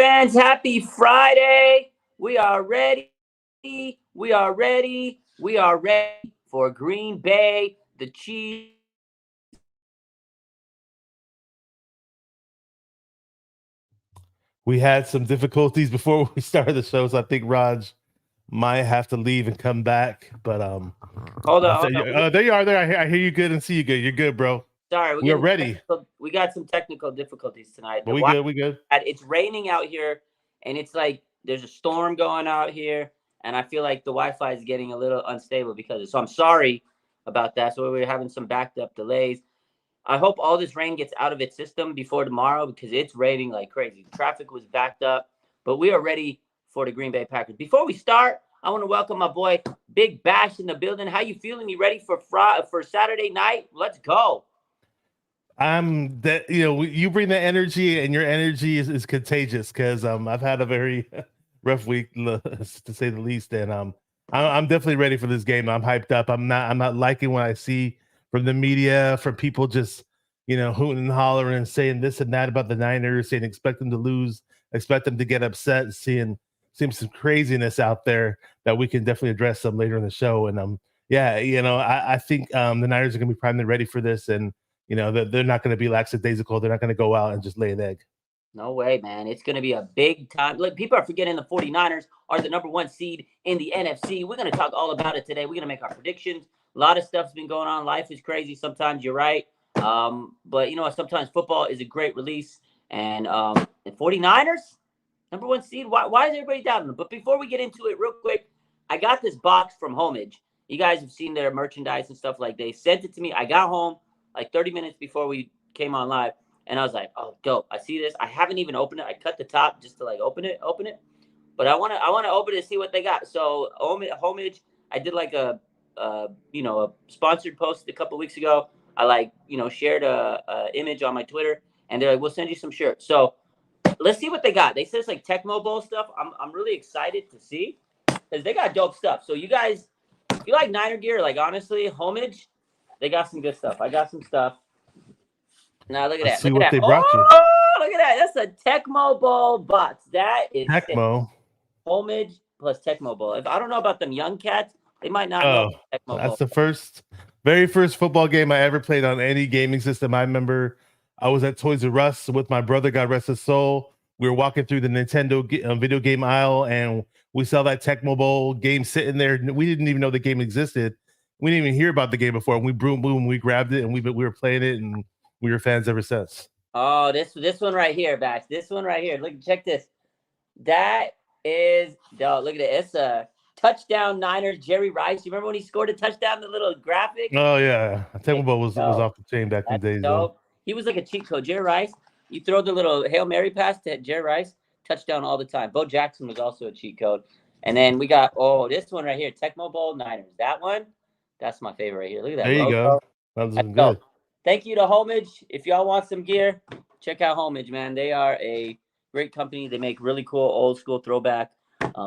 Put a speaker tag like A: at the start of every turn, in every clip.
A: fans, happy Friday. We are ready. We are ready. We are ready for Green Bay, the Chiefs.
B: We had some difficulties before we started the show, so I think Raj might have to leave and come back. But
A: Hold on.
B: there you are. There, I hear you good and see you good. You're good, bro.
A: Sorry,
B: We are ready.
A: we got some technical difficulties tonight.
B: But we good. We good.
A: It's raining out here, and it's like there's a storm going out here, and I feel like the Wi-Fi is getting a little unstable because of it. So I'm sorry about that. So we're having some backed up delays. I hope all this rain gets out of its system before tomorrow because it's raining like crazy. Traffic was backed up, but we are ready for the Green Bay Packers. Before we start, I want to welcome my boy Big Bash in the building. How you feeling? You ready for Saturday night? Let's go.
B: You bring the energy, and your energy is contagious because I've had a very rough week to say the least, and I'm definitely ready for this game. I'm hyped up. I'm not liking what I see from the media, from people just hooting and hollering and saying this and that about the Niners, saying expect them to lose, expect them to get upset, seeing some craziness out there that we can definitely address some later in the show. And I think the Niners are gonna be primarily ready for this, and they're not going to be lackadaisical. They're not going to go out and just lay an egg.
A: No way, man. It's going to be a big time. Look, people are forgetting the 49ers are the number 1 seed in the NFC. We're going to talk all about it today. We're going to make our predictions. A lot of stuff's been going on. Life is crazy. Sometimes you're right. But you know what? Sometimes football is a great release. And the 49ers, number 1 seed, why is everybody doubting them? But before we get into it, real quick, I got this box from Homage. You guys have seen their merchandise and stuff like they sent it to me. I got home like 30 minutes before we came on live. And I was like, oh, dope. I see this. I haven't even opened it. I cut the top just to like open it. But I want to open it to see what they got. So Homage, I did like a sponsored post a couple weeks ago. I shared a image on my Twitter, and they're like, we'll send you some shirts. So let's see what they got. They said it's like Tecmo Bowl stuff. I'm really excited to see because they got dope stuff. So you guys, if you like Niner gear, like honestly, Homage, they got some good stuff. I got some stuff. Now look at that.
B: See what they brought you.
A: Look at that. That's a Tecmo Bowl box. That is
B: Tecmo.
A: Homage plus Tecmo Bowl. If I don't know about them young cats, they might not know Tecmo
B: That's
A: Bowl.
B: the very first football game I ever played on any gaming system. I remember I was at Toys R Us with my brother, God rest his soul. We were walking through the Nintendo video game aisle, and we saw that Tecmo Bowl game sitting there. We didn't even know the game existed. We didn't even hear about the game before. And we we grabbed it, and we were playing it, and we were fans ever since.
A: Oh, this one right here, Bash. This one right here. Look, check this. That is dope. Look at it. It's a touchdown Niners. Jerry Rice. You remember when he scored a touchdown? The little graphic.
B: Oh yeah, Tecmo Bowl was off the chain back in the days. Though.
A: He was like a cheat code. Jerry Rice. You throw the little Hail Mary pass to Jerry Rice. Touchdown all the time. Bo Jackson was also a cheat code. And then we got this one right here. Tecmo Bowl Niners. That one. That's my favorite right here. Look at that.
B: There you go. That was good.
A: Dope. Thank you to Homage. If y'all want some gear, check out Homage, man. They are a great company. They make really cool old school throwback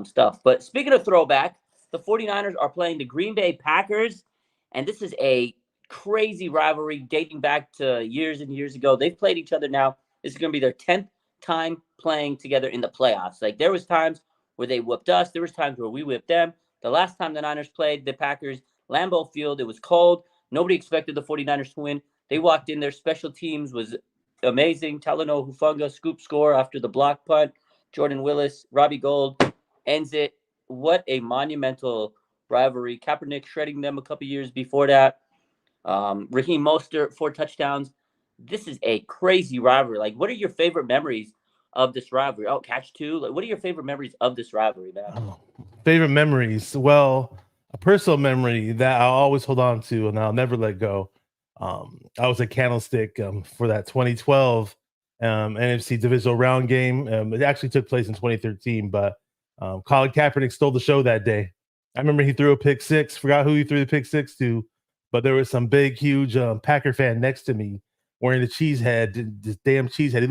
A: stuff. But speaking of throwback, the 49ers are playing the Green Bay Packers, and this is a crazy rivalry dating back to years and years ago. They've played each other now. This is going to be their 10th time playing together in the playoffs. Like there was times where they whooped us. There was times where we whipped them. The last time the Niners played the Packers, Lambeau Field, it was cold. Nobody expected the 49ers to win. They walked in. Their special teams was amazing. Talanoa Hufanga scoop score after the block punt. Jordan Willis, Robbie Gould ends it. What a monumental rivalry. Kaepernick shredding them a couple years before that. Raheem Mostert, 4 touchdowns. This is a crazy rivalry. Like, what are your favorite memories of this rivalry? Oh, catch 2. Like, what are your favorite memories of this rivalry, man?
B: Favorite memories? Well, a personal memory that I'll always hold on to and I'll never let go. I was at Candlestick for that 2012 NFC divisional round game. It actually took place in 2013, but Colin Kaepernick stole the show that day. I remember he threw a pick 6. Forgot who he threw the pick 6 to, but there was some big, huge Packer fan next to me wearing the cheese head, this damn cheese head. He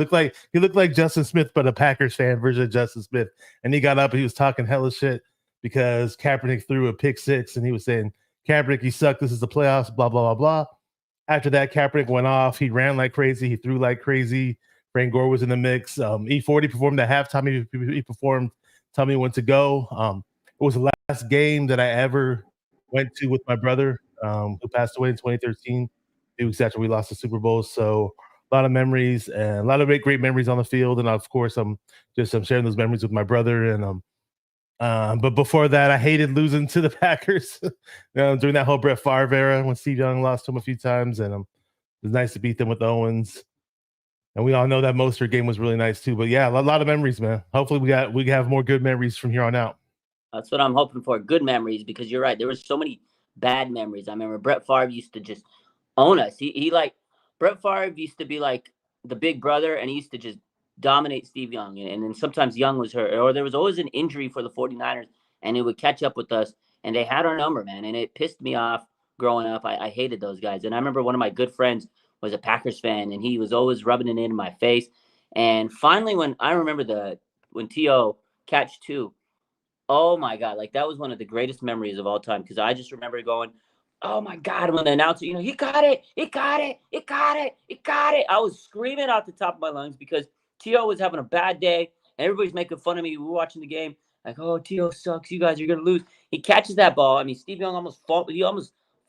B: looked like Justin Smith, but a Packers fan version of Justin Smith. And he got up and he was talking hella shit because Kaepernick threw a pick 6, and he was saying, Kaepernick, you suck. This is the playoffs, blah, blah, blah, blah. After that, Kaepernick went off. He ran like crazy. He threw like crazy. Frank Gore was in the mix. E40 performed at halftime. He performed "Tell Me When to Go." It was the last game that I ever went to with my brother, who passed away in 2013. 2 weeks after we lost the Super Bowl. So a lot of memories and a lot of great memories on the field. And of course, I'm sharing those memories with my brother. And but before that, I hated losing to the Packers during that whole Brett Favre era when Steve Young lost to him a few times. And it was nice to beat them with Owens. And we all know that Mostert game was really nice too. But yeah, a lot of memories, man. Hopefully we have more good memories from here on out.
A: That's what I'm hoping for. Good memories, because you're right. There were so many bad memories. I remember Brett Favre used to just own us. He like Brett Favre used to be like the big brother, and he used to just dominate Steve Young. And then sometimes Young was hurt, or there was always an injury for the 49ers, and it would catch up with us. And they had our number, man. And it pissed me off growing up. I hated those guys. And I remember one of my good friends was a Packers fan, and he was always rubbing it in my face. And finally, when T.O. catch 2, oh my God, like that was one of the greatest memories of all time, because I just remember going, oh my God, when the announcer, he got it, he got it, he got it, he got it. I was screaming out the top of my lungs because T.O. was having a bad day and everybody's making fun of me. We were watching the game like, oh, T.O. sucks. You guys are going to lose. He catches that ball. I mean, Steve Young almost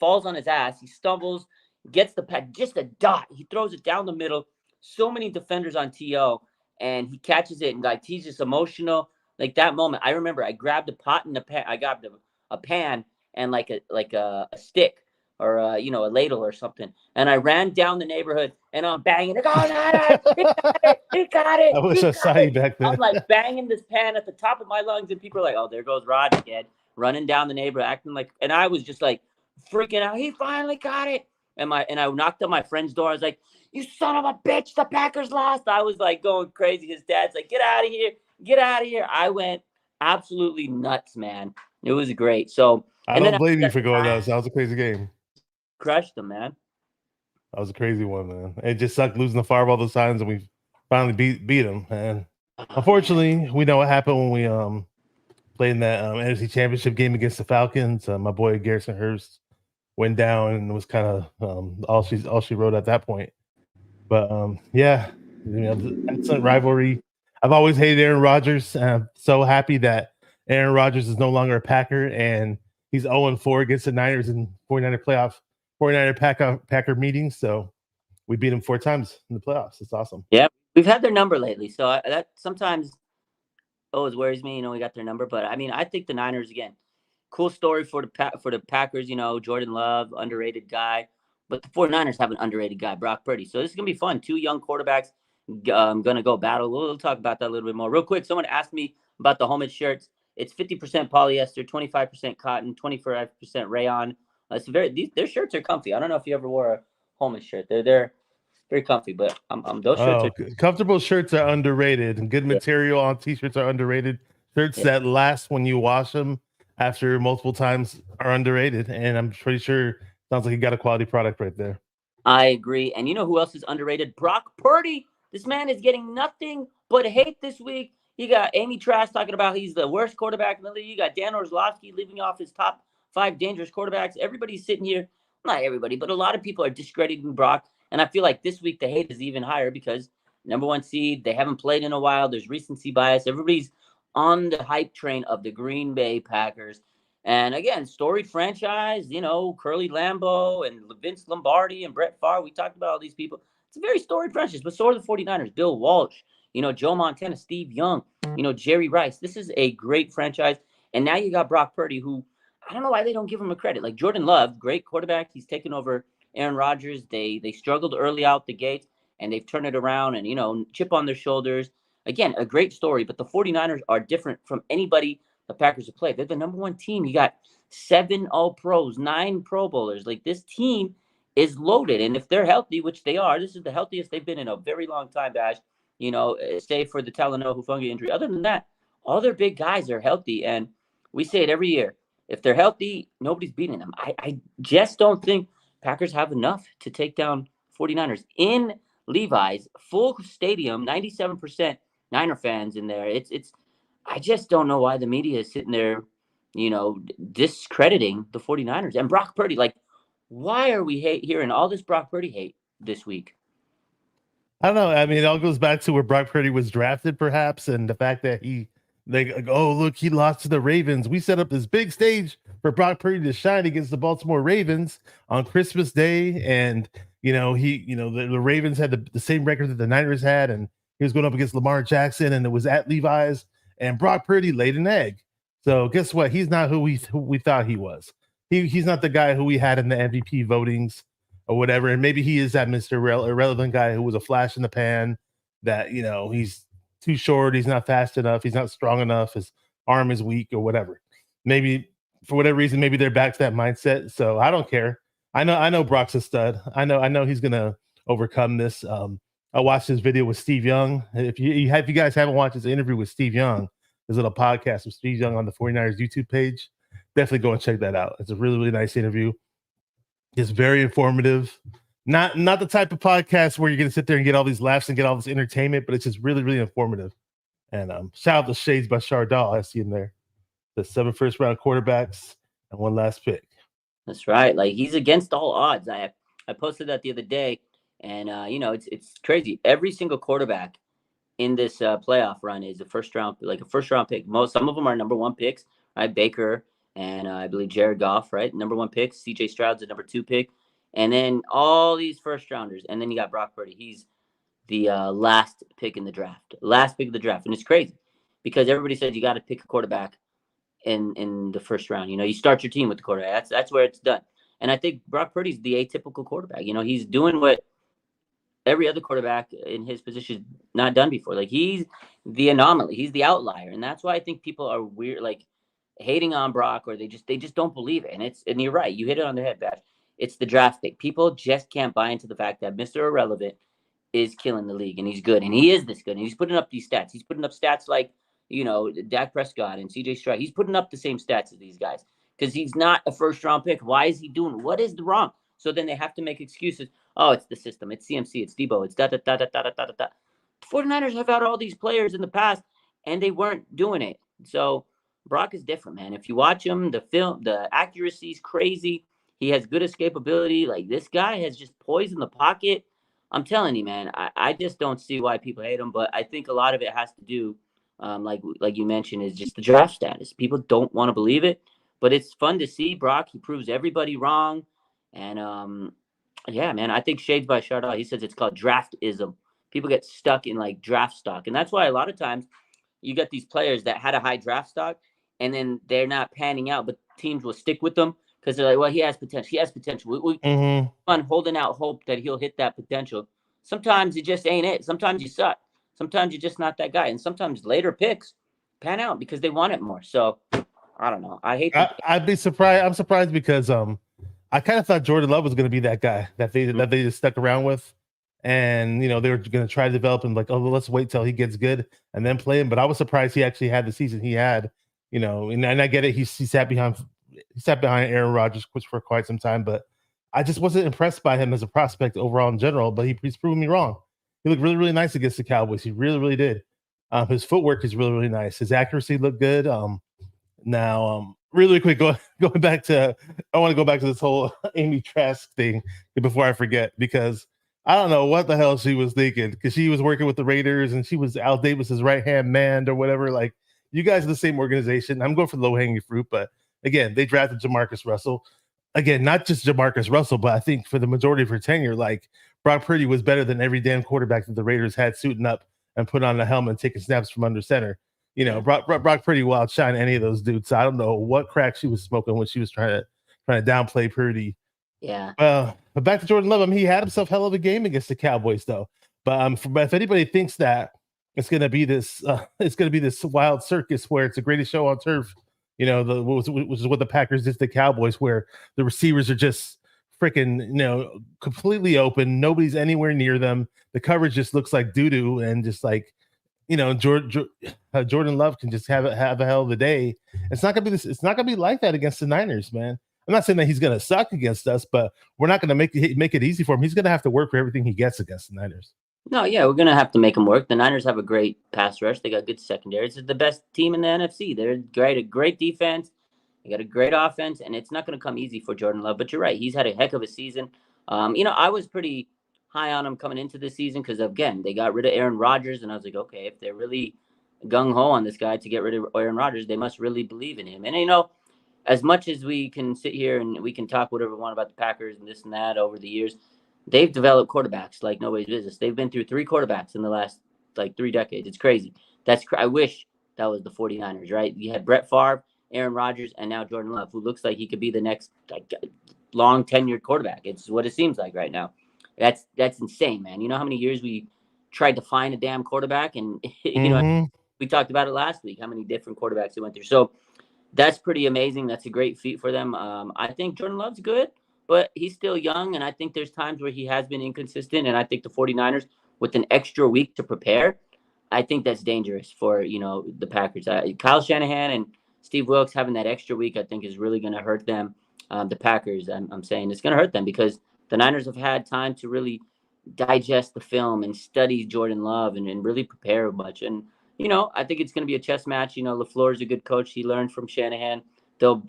A: falls on his ass. He stumbles, gets the pad, just a dot. He throws it down the middle. So many defenders on T.O. and he catches it, and like he's just emotional. Like that moment, I remember I grabbed a pot and a pan. I grabbed a pan and like a stick or a ladle or something, and I ran down the neighborhood and I'm banging. Like, oh, no, he got it.
B: I wish I saw you back then.
A: I'm like banging this pan at the top of my lungs, and people are like, "Oh, there goes Rod again," running down the neighborhood, acting like. And I was just like freaking out. He finally got it, and I knocked on my friend's door. I was like, "You son of a bitch! The Packers lost!" I was like going crazy. His dad's like, "Get out of here! Get out of here!" I went absolutely nuts, man. It was great. So
B: I don't blame you for going nuts. That was a crazy game.
A: Crushed them, man.
B: That was a crazy one, man. It just sucked losing the Fireball those times, and we finally beat them. And unfortunately, we know what happened when we played in that NFC Championship game against the Falcons. My boy Garrison Hurst went down, and it was kind of all she wrote at that point. But yeah, excellent rivalry. I've always hated Aaron Rodgers. I'm so happy that Aaron Rodgers is no longer a Packer, and he's 0-4 against the Niners in 49er Packer meetings. So we beat him 4 times in the playoffs. It's awesome.
A: Yeah, we've had their number lately, so that sometimes always worries me. We got their number, but I mean, I think the Niners, again, cool story for the Packers. Jordan Love, underrated guy, but the 49ers have an underrated guy, Brock Purdy. So this is gonna be fun. 2 young quarterbacks gonna go battle. We'll talk about that a little bit more. Real quick, someone asked me about the Homage shirts. It's 50% polyester, 25% cotton, 25% rayon. Their shirts are comfy. I don't know if you ever wore a Homage shirt. They're very comfy, but those shirts are
B: comfortable. Shirts are underrated, and good material on t-shirts are underrated. Shirts that last when you wash them after multiple times are underrated, and I'm pretty sure sounds like you got a quality product right there.
A: I agree. And you know who else is underrated? Brock Purdy. This man is getting nothing but hate this week. You got Amy Trask talking about he's the worst quarterback in the league. You got Dan Orlovsky leaving off his top 5 dangerous quarterbacks. Everybody's sitting here, not everybody, but a lot of people are discrediting Brock. And I feel like this week the hate is even higher because number 1 seed, they haven't played in a while. There's recency bias. Everybody's on the hype train of the Green Bay Packers. And again, storied franchise, Curly Lambeau and Vince Lombardi and Brett Favre. We talked about all these people. It's a very storied franchise, but so are the 49ers. Bill Walsh, Joe Montana, Steve Young, Jerry Rice. This is a great franchise. And now you got Brock Purdy, who I don't know why they don't give him a credit. Like Jordan Love, great quarterback. He's taken over Aaron Rodgers. They struggled early out the gate, and they've turned it around and, chip on their shoulders. Again, a great story, but the 49ers are different from anybody the Packers have played. They're the number 1 team. You got 7 All-Pros, 9 Pro Bowlers. Like, this team is loaded. And if they're healthy, which they are, this is the healthiest they've been in a very long time, Bash, save for the Talanoa Hufanga injury. Other than that, all their big guys are healthy. And we say it every year. If they're healthy, nobody's beating them. I just don't think Packers have enough to take down 49ers. In Levi's, full stadium, 97% Niner fans in there. I just don't know why the media is sitting there, discrediting the 49ers. And Brock Purdy, like, why are we hearing all this Brock Purdy hate this week?
B: I don't know. I mean, it all goes back to where Brock Purdy was drafted, perhaps, and the fact that like, oh, look, he lost to the Ravens. We set up this big stage for Brock Purdy to shine against the Baltimore Ravens on Christmas Day, and the Ravens had the same record that the Niners had, and he was going up against Lamar Jackson, and it was at Levi's, and Brock Purdy laid an egg. So guess what? He's not who we thought he was. He's not the guy who we had in the MVP votings or whatever. And maybe he is that Mr. Irrelevant guy who was a flash in the pan that, he's too short. He's not fast enough. He's not strong enough. His arm is weak or whatever. Maybe for whatever reason, maybe they're back to that mindset. So I don't care. I know Brock's a stud. I know he's going to overcome this. I watched his video with Steve Young. If you guys haven't watched his interview with Steve Young, his little podcast with Steve Young on the 49ers YouTube page, definitely go and check that out. It's a really, really nice interview. It's very informative. Not the type of podcast where you're going to sit there and get all these laughs and get all this entertainment, but it's just really, really informative. And shout out to Shades by Shardal. I see him there. The 7 first-round quarterbacks and 1 last pick.
A: That's right. Like, he's against all odds. I posted that the other day, and it's crazy. Every single quarterback in this playoff run is a first round pick. Some of them are number 1 picks, right? Baker and I believe Jared Goff, right? Number 1 pick. CJ Stroud's a number 2 pick, and then all these first rounders, and then you got Brock Purdy. He's the last pick of the draft, and it's crazy because everybody says you got to pick a quarterback in the first round. You start your team with the quarterback. That's where it's done. And I think Brock Purdy's the atypical quarterback. He's doing what every other quarterback in his position not done before. Like, he's the anomaly. He's the outlier. And that's why I think people are weird, like hating on Brock, or they just don't believe it. And you're right. You hit it on the head, Bash. It's the draft pick. People just can't buy into the fact that Mr. Irrelevant is killing the league, and he's good. And he is this good. And he's putting up these stats. He's putting up stats like, Dak Prescott and CJ Stroud. He's putting up the same stats as these guys because he's not a first-round pick. Why is he doing? What is wrong? So then they have to make excuses. Oh, it's the system. It's CMC. It's Debo. It's da-da-da-da-da-da-da-da. The 49ers have had all these players in the past, and they weren't doing it. So Brock is different, man. If you watch him, the accuracy is crazy. He has good escapability. Like, this guy has just poise in the pocket. I'm telling you, man, I just don't see why people hate him, but I think a lot of it has to do, like you mentioned, is just the draft status. People don't want to believe it, but it's fun to see Brock. He proves everybody wrong. And yeah, man, I think Shades by Shardal, he says it's called draftism. People get stuck in like draft stock. And that's why a lot of times you get these players that had a high draft stock and then they're not panning out, but teams will stick with them because they're like, well, he has potential. He has potential. We on holding out hope that he'll hit that potential. Sometimes it just ain't it. Sometimes you suck. Sometimes you're just not that guy. And sometimes later picks pan out because they want it more. So I don't know. I hate that.
B: I'd be surprised. I'm surprised because I kind of thought Jordan Love was going to be that guy that they just stuck around with, and they were going to try to develop him. Like, oh, well, let's wait till he gets good and then play him. But I was surprised he actually had the season he had. And I get it. He sat behind Aaron Rodgers for quite some time, but I just wasn't impressed by him as a prospect overall in general. But he's proven me wrong. He looked really, really nice against the Cowboys. He really, really did. His footwork is really, really nice. His accuracy looked good. Now, really quick, going back to, I want to go back to this whole Amy Trask thing before I forget, because I don't know what the hell she was thinking, because she was working with the Raiders and she was Al Davis's right-hand man or whatever. Like, you guys are the same organization. I'm going for the low-hanging fruit, but again, they drafted Jamarcus Russell. Again, not just Jamarcus Russell, but I think for the majority of her tenure, like, Brock Purdy was better than every damn quarterback that the Raiders had suiting up and put on the helmet and taking snaps from under center. Brock Purdy will outshine any of those dudes. So I don't know what crack she was smoking when she was trying to downplay Purdy.
A: Yeah.
B: But back to Jordan Love. I mean, he had himself hell of a game against the Cowboys, though. But if anybody thinks that it's gonna be this wild circus where it's the greatest show on turf, which is what the Packers did to the Cowboys, where the receivers are just freaking completely open. Nobody's anywhere near them. The coverage just looks like doo doo, and just like. Jordan Love can just have a hell of a day. It's not gonna be this. It's not gonna be like that against the Niners, man. I'm not saying that he's gonna suck against us, but we're not gonna make it easy for him. He's gonna have to work for everything he gets against the Niners.
A: No, yeah, we're gonna have to make him work. The Niners have a great pass rush. They got good secondary. It's the best team in the NFC. They're great, a great defense. They got a great offense, and it's not gonna come easy for Jordan Love. But you're right. He's had a heck of a season. I was pretty high on him coming into the season because, again, they got rid of Aaron Rodgers, and I was like, okay, if they're really gung-ho on this guy to get rid of Aaron Rodgers, they must really believe in him. And, as much as we can sit here and we can talk whatever we want about the Packers and this and that over the years, they've developed quarterbacks like nobody's business. They've been through 3 quarterbacks in the last, 3 decades. It's crazy. I wish that was the 49ers, right? You had Brett Favre, Aaron Rodgers, and now Jordan Love, who looks like he could be the next long tenured quarterback. It's what it seems like right now. That's insane, man. You know how many years we tried to find a damn quarterback, and we talked about it last week, how many different quarterbacks they went through. So that's pretty amazing. That's a great feat for them. I think Jordan Love's good, but he's still young, and I think there's times where he has been inconsistent, and I think the 49ers, with an extra week to prepare, I think that's dangerous for, the Packers. Kyle Shanahan and Steve Wilkes having that extra week, I think, is really going to hurt them. The Packers, I'm saying it's going to hurt them because the Niners have had time to really digest the film and study Jordan Love and really prepare much. And, I think it's going to be a chess match. LaFleur is a good coach. He learned from Shanahan. They'll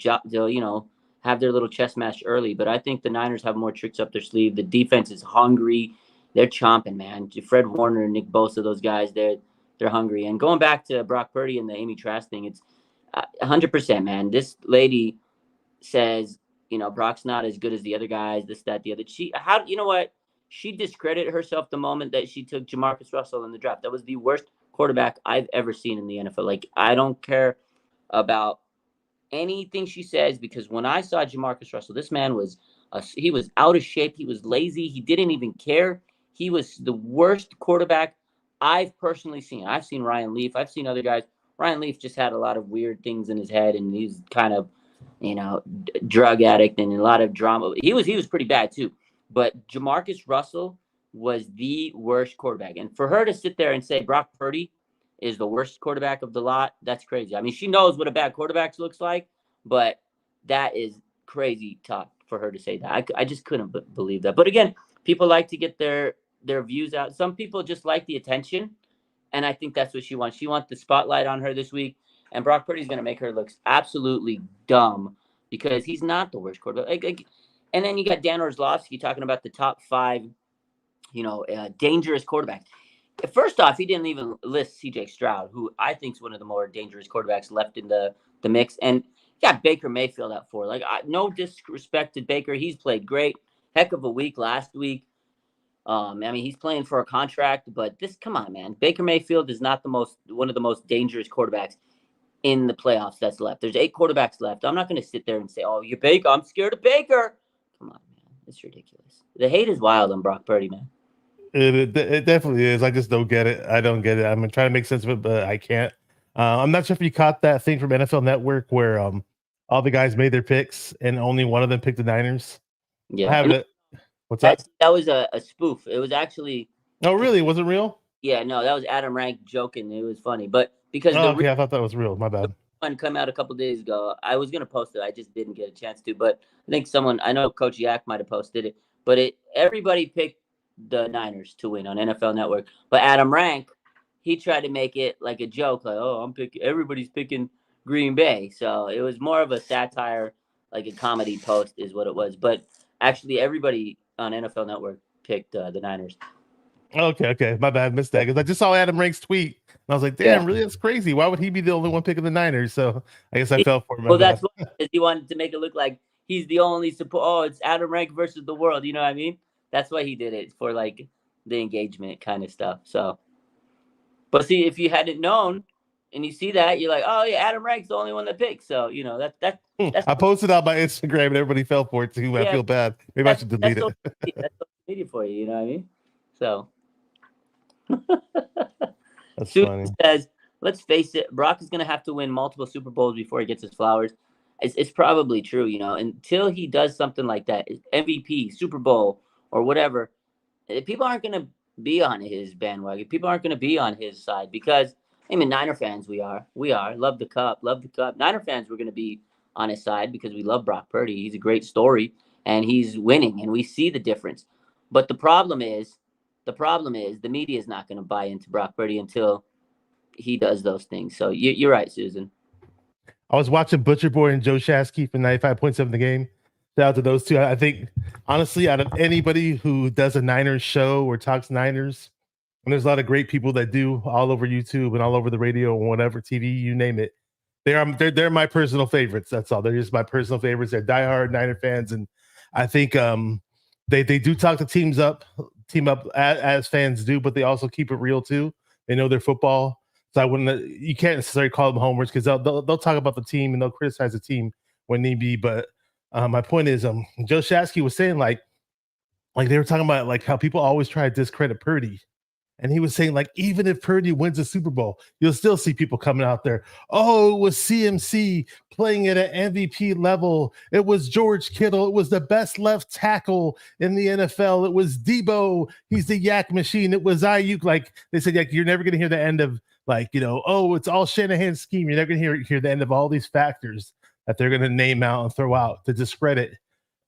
A: have their little chess match early. But I think the Niners have more tricks up their sleeve. The defense is hungry. They're chomping, man. Fred Warner, Nick Bosa, those guys, they're hungry. And going back to Brock Purdy and the Amy Trask thing, it's 100%, man. This lady says, Brock's not as good as the other guys, this, that, the other. You know what? She discredited herself the moment that she took Jamarcus Russell in the draft. That was the worst quarterback I've ever seen in the NFL. Like, I don't care about anything she says, because when I saw Jamarcus Russell, this man was he was out of shape. He was lazy. He didn't even care. He was the worst quarterback I've personally seen. I've seen Ryan Leaf. I've seen other guys. Ryan Leaf just had a lot of weird things in his head, and he's kind of, drug addict and a lot of drama. He was pretty bad too. But Jamarcus Russell was the worst quarterback. And for her to sit there and say Brock Purdy is the worst quarterback of the lot, that's crazy. I mean, she knows what a bad quarterback looks like, but that is crazy talk for her to say that. I just couldn't believe that. But again, people like to get their views out. Some people just like the attention, and I think that's what she wants. She wants the spotlight on her this week, and Brock Purdy's going to make her look absolutely dumb because he's not the worst quarterback. And then you got Dan Orlovsky talking about the top 5, dangerous quarterbacks. First off, he didn't even list C.J. Stroud, who I think is one of the more dangerous quarterbacks left in the mix. And you got Baker Mayfield at 4. No disrespect to Baker. He's played great. Heck of a week last week. He's playing for a contract, but come on, man. Baker Mayfield is not one of the most dangerous quarterbacks in the playoffs that's left. There's 8 quarterbacks left. I'm not going to sit there and say, oh, you're Baker. I'm scared of Baker. Come on, man. It's ridiculous. The hate is wild on Brock Purdy, man.
B: It definitely is. I just don't get it. I don't get it. I'm trying to make sense of it, but I can't. I'm not sure if you caught that thing from NFL Network where all the guys made their picks and only one of them picked the Niners.
A: Yeah.
B: I have it. What's that?
A: That was a spoof. It was actually.
B: Oh, really? Was it real?
A: Yeah, no, that was Adam Rank joking. It was funny, but because
B: I thought that was real. My bad.
A: One come out a couple days ago. I was gonna post it. I just didn't get a chance to. But I think I know Coach Yak might have posted it. But everybody picked the Niners to win on NFL Network. But Adam Rank, he tried to make it like a joke, like, oh, everybody's picking Green Bay. So it was more of a satire, like a comedy post is what it was. But actually, everybody on NFL Network picked the Niners.
B: Okay. My bad. Missed that because I just saw Adam Rank's tweet. And I was like, damn, really? That's crazy. Why would he be the only one picking the Niners? So I guess I fell for him.
A: Well, that's what he wanted to make it look like he's the only support. Oh, it's Adam Rank versus the world. You know what I mean? That's why he did it, for like the engagement kind of stuff. So, but see, if you hadn't known and you see that, you're like, oh yeah, Adam Rank's the only one that picks. So that's.
B: I posted on my Instagram and everybody fell for it too. Yeah, I feel bad. Maybe I should delete it.
A: That's social media for you. You know what I mean? So.
B: That's
A: Susan
B: funny.
A: says, let's face it, Brock is going to have to win multiple Super Bowls before he gets his flowers. It's probably true, until he does something like that, MVP, Super Bowl, or whatever, people aren't going to be on his bandwagon. People aren't going to be on his side because, Niner fans, we are. Love the cup. Niner fans, we're going to be on his side because we love Brock Purdy. He's a great story, and he's winning, and we see the difference. But the problem is the media is not going to buy into Brock Purdy until he does those things. So you're right, Susan.
B: I was watching Butcher Boy and Joe Shasky for 95.7 The Game. Shout out to those two. I think honestly, out of anybody who does a Niners show or talks Niners, and there's a lot of great people that do all over YouTube and all over the radio and whatever TV, you name it. They're my personal favorites. That's all. They're just my personal favorites. They're diehard Niner fans, and I think they do talk the team up as fans do, but they also keep it real too. They know their football, so I wouldn't. You can't necessarily call them homers because they'll talk about the team and they'll criticize the team when need be. But my point is, Joe Shasky was saying like they were talking about like how people always try to discredit Purdy. And he was saying, like, even if Purdy wins a Super Bowl, you'll still see people coming out there. Oh, it was CMC playing at an MVP level. It was George Kittle. It was the best left tackle in the NFL. It was Debo. He's the yak machine. It was Ayuk. Like they said, like, you're never going to hear the end of like, oh, it's all Shanahan's scheme. You're never going to hear the end of all these factors that they're going to name out and throw out to discredit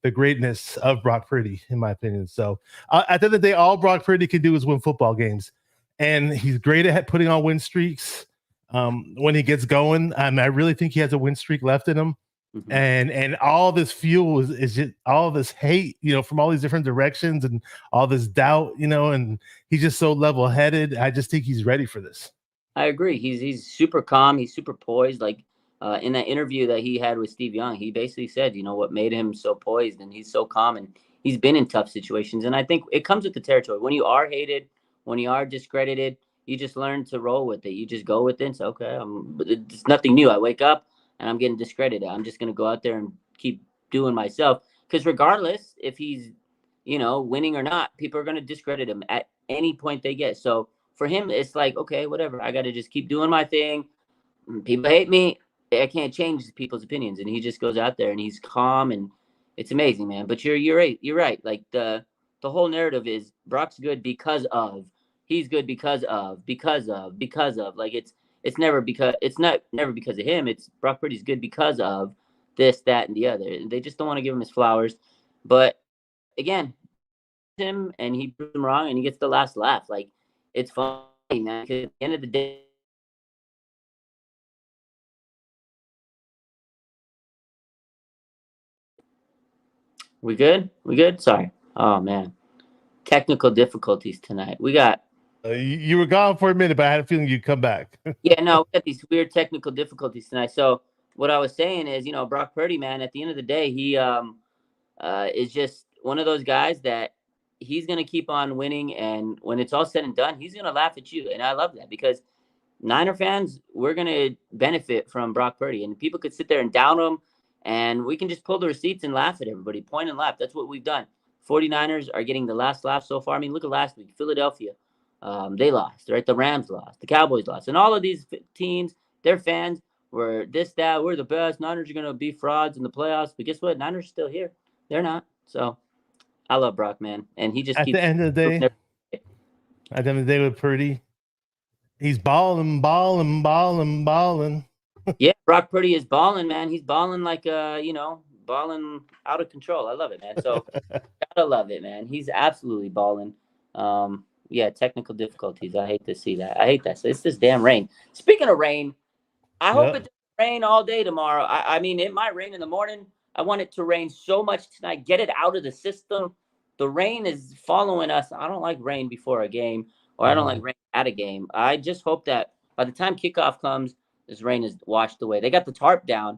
B: the greatness of Brock Purdy, in my opinion. So at the end of the day, all Brock Purdy can do is win football games. And he's great at putting on win streaks when he gets going. I really think he has a win streak left in him. Mm-hmm. And all this fuel is just all this hate, from all these different directions and all this doubt, and he's just so level-headed. I just think he's ready for this.
A: I agree. He's super calm. He's super poised. Like, in that interview that he had with Steve Young, he basically said, what made him so poised, and he's so calm, and he's been in tough situations. And I think it comes with the territory. When you are hated, when you are discredited, you just learn to roll with it. You just go with it and say, okay, it's nothing new. I wake up and I'm getting discredited. I'm just going to go out there and keep doing myself. Because regardless if he's, winning or not, people are going to discredit him at any point they get. So for him, it's like, okay, whatever. I got to just keep doing my thing. People hate me. I can't change people's opinions, and he just goes out there and he's calm, and it's amazing, man. But you're right. You're right. Like the whole narrative is Brock's good because of, he's good because of. Like it's never because of him. It's Brock Purdy's good because of this, that, and the other. And they just don't want to give him his flowers. But again, him and he proves him wrong, and he gets the last laugh. Like it's funny, man. Because at the end of the day. We good? Sorry. Oh, man. Technical difficulties tonight. We got...
B: you were gone for a minute, but I had a feeling you'd come back.
A: Yeah, no, we got these weird technical difficulties tonight. So what I was saying is, Brock Purdy, man, at the end of the day, he is just one of those guys that he's going to keep on winning. And when it's all said and done, he's going to laugh at you. And I love that because Niner fans, we're going to benefit from Brock Purdy. And people could sit there and down him. And we can just pull the receipts and laugh at everybody, point and laugh. That's what we've done. 49ers are getting the last laugh so far. I mean, look at last week. Philadelphia, they lost, right? The Rams lost. The Cowboys lost. And all of these teams, their fans were this, that. We're the best. Niners are going to be frauds in the playoffs. But guess what? Niners are still here. They're not. So I love Brock, man. And he just
B: keeps... At the end of the day with Purdy, he's balling.
A: Yeah, Brock Purdy is balling, man. He's balling like balling out of control. I love it, man. So gotta love it, man. He's absolutely balling. Yeah, technical difficulties. I hate to see that. I hate that. So it's this damn rain. Speaking of rain, I hope it doesn't rain all day tomorrow. I mean, it might rain in the morning. I want it to rain so much tonight. Get it out of the system. The rain is following us. I don't like rain before a game, or I don't like rain at a game. I just hope that by the time kickoff comes, this rain is washed away. They got the tarp down.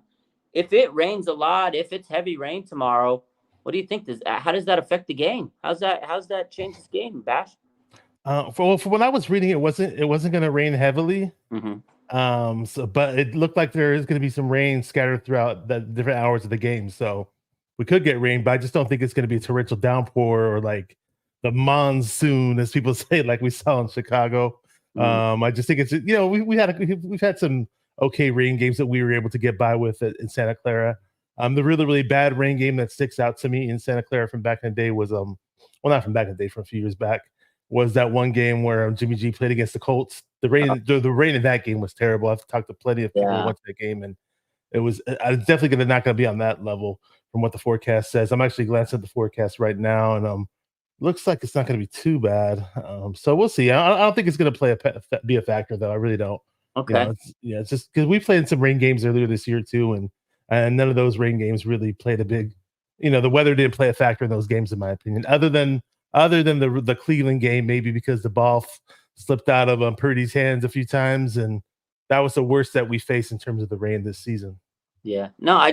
A: If it rains a lot, if it's heavy rain tomorrow, what do you think? How does that affect the game? How's that change this game, Bash?
B: For when I was reading, it wasn't going to rain heavily. Mm-hmm. But it looked like there is going to be some rain scattered throughout the different hours of the game. So we could get rain, but I just don't think it's going to be a torrential downpour or like the monsoon, as people say, like we saw in Chicago. Mm-hmm. I just think it's we've had some okay rain games that we were able to get by with in Santa Clara. The really, really bad rain game that sticks out to me in Santa Clara from back in the day was not from back in the day, from a few years back, was that one game where Jimmy G played against the Colts. The rain in that game was terrible. I've talked to plenty of people who went to that game, and it was definitely not going to be on that level from what the forecast says. I'm actually glancing at the forecast right now, and looks like it's not going to be too bad. So we'll see. I don't think it's going to be a factor, though. I really don't.
A: Okay.
B: It's just because we played some rain games earlier this year too, and none of those rain games really played a big the weather didn't play a factor in those games, in my opinion. Other than the Cleveland game, maybe because the ball slipped out of Purdy's hands a few times, and that was the worst that we faced in terms of the rain this season.
A: Yeah. No, I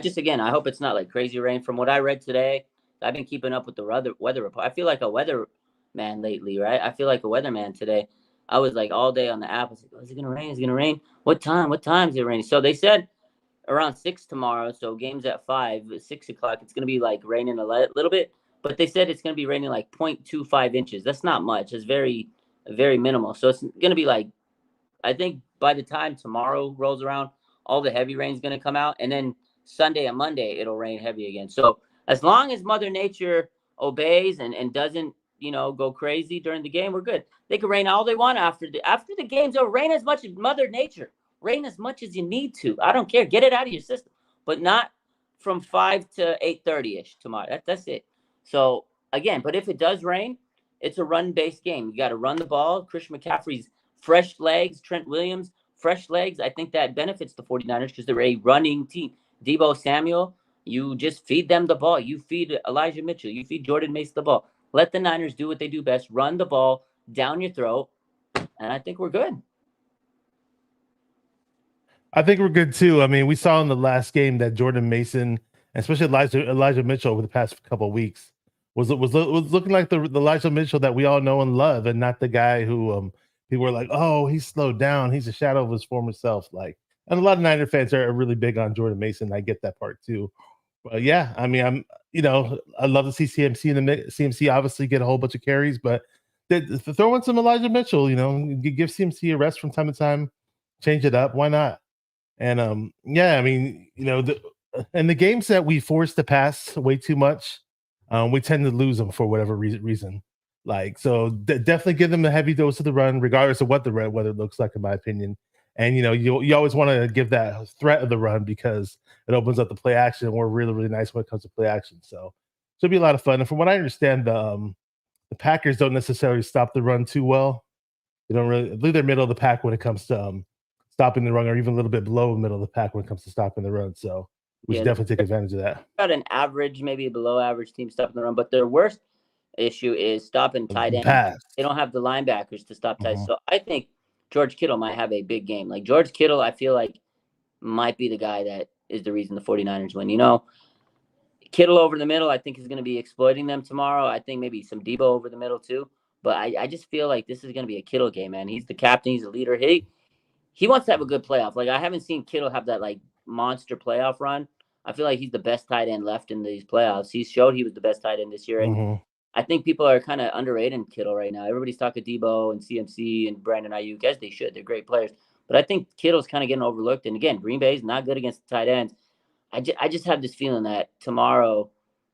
A: hope it's not like crazy rain. From what I read today, I've been keeping up with the weather report. I feel like a weather man lately, right? I feel like a weatherman today. I was like all day on the app. I was like, oh, is it gonna rain? Is it gonna rain? What time? What time is it raining? So they said around 6 tomorrow. So game's at 5, 6 o'clock. It's gonna be like raining a little bit, but they said it's gonna be raining like 0.25 inches. That's not much. It's very, very minimal. So it's gonna be like, I think by the time tomorrow rolls around, all the heavy rain's gonna come out, and then Sunday and Monday it'll rain heavy again. So as long as Mother Nature obeys and doesn't go crazy during the game, we're good. They can rain all they want after the games. They'll rain as much as Mother Nature. Rain as much as you need to. I don't care. Get it out of your system, but not from 5 to 8:30 ish tomorrow. That's it. So again, but if it does rain, it's a run-based game. You got to run the ball. Christian McCaffrey's fresh legs, Trent Williams, fresh legs. I think that benefits the 49ers because they're a running team. Deebo Samuel, you just feed them the ball. You feed Elijah Mitchell. You feed Jordan Mace the ball. Let the Niners do what they do best. Run the ball down your throat, and I think we're good.
B: I think we're good too. I mean, we saw in the last game that Jordan Mason, especially Elijah Mitchell over the past couple of weeks, was looking like the Elijah Mitchell that we all know and love, and not the guy who people were like, oh, he's slowed down. He's a shadow of his former self. Like, and a lot of Niner fans are really big on Jordan Mason. I get that part too. But yeah, I mean, I'd love to see CMC obviously get a whole bunch of carries, but throw in some Elijah Mitchell, give CMC a rest from time to time, change it up. Why not? And yeah, I mean, in the games that we force to pass way too much, we tend to lose them for whatever reason. Like, so definitely give them a heavy dose of the run, regardless of what the weather looks like, in my opinion. And you always want to give that threat of the run because it opens up the play action. And we're really, really nice when it comes to play action. So it'll be a lot of fun. And from what I understand, the Packers don't necessarily stop the run too well. They don't really. I believe they're middle of the pack when it comes to stopping the run, or even a little bit below the middle of the pack when it comes to stopping the run. So we should definitely take advantage of that.
A: Got an average, maybe below average team stopping the run, but their worst issue is stopping tight end. They don't have the linebackers to stop tight. So I think George Kittle might have a big game. Like George Kittle, I feel like might be the guy that is the reason the 49ers win. Kittle over the middle, I think is going to be exploiting them tomorrow. I think maybe some Deebo over the middle too. But I just feel like this is going to be a Kittle game, man. He's the captain. He's the leader. He wants to have a good playoff. Like, I haven't seen Kittle have that, like, monster playoff run. I feel like he's the best tight end left in these playoffs. He showed he was the best tight end this year. And I think people are kind of underrating Kittle right now. Everybody's talking Deebo and CMC and Brandon Ayuk, as they should. They're great players. But I think Kittle's kind of getting overlooked. And, again, Green Bay's not good against the tight ends. I just have this feeling that tomorrow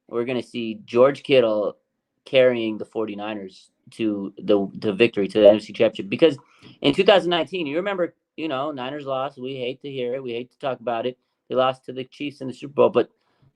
A: we're going to see George Kittle carrying the 49ers to the victory, to the NFC Championship. Because in 2019, you remember, Niners lost. We hate to hear it. We hate to talk about it. They lost to the Chiefs in the Super Bowl. But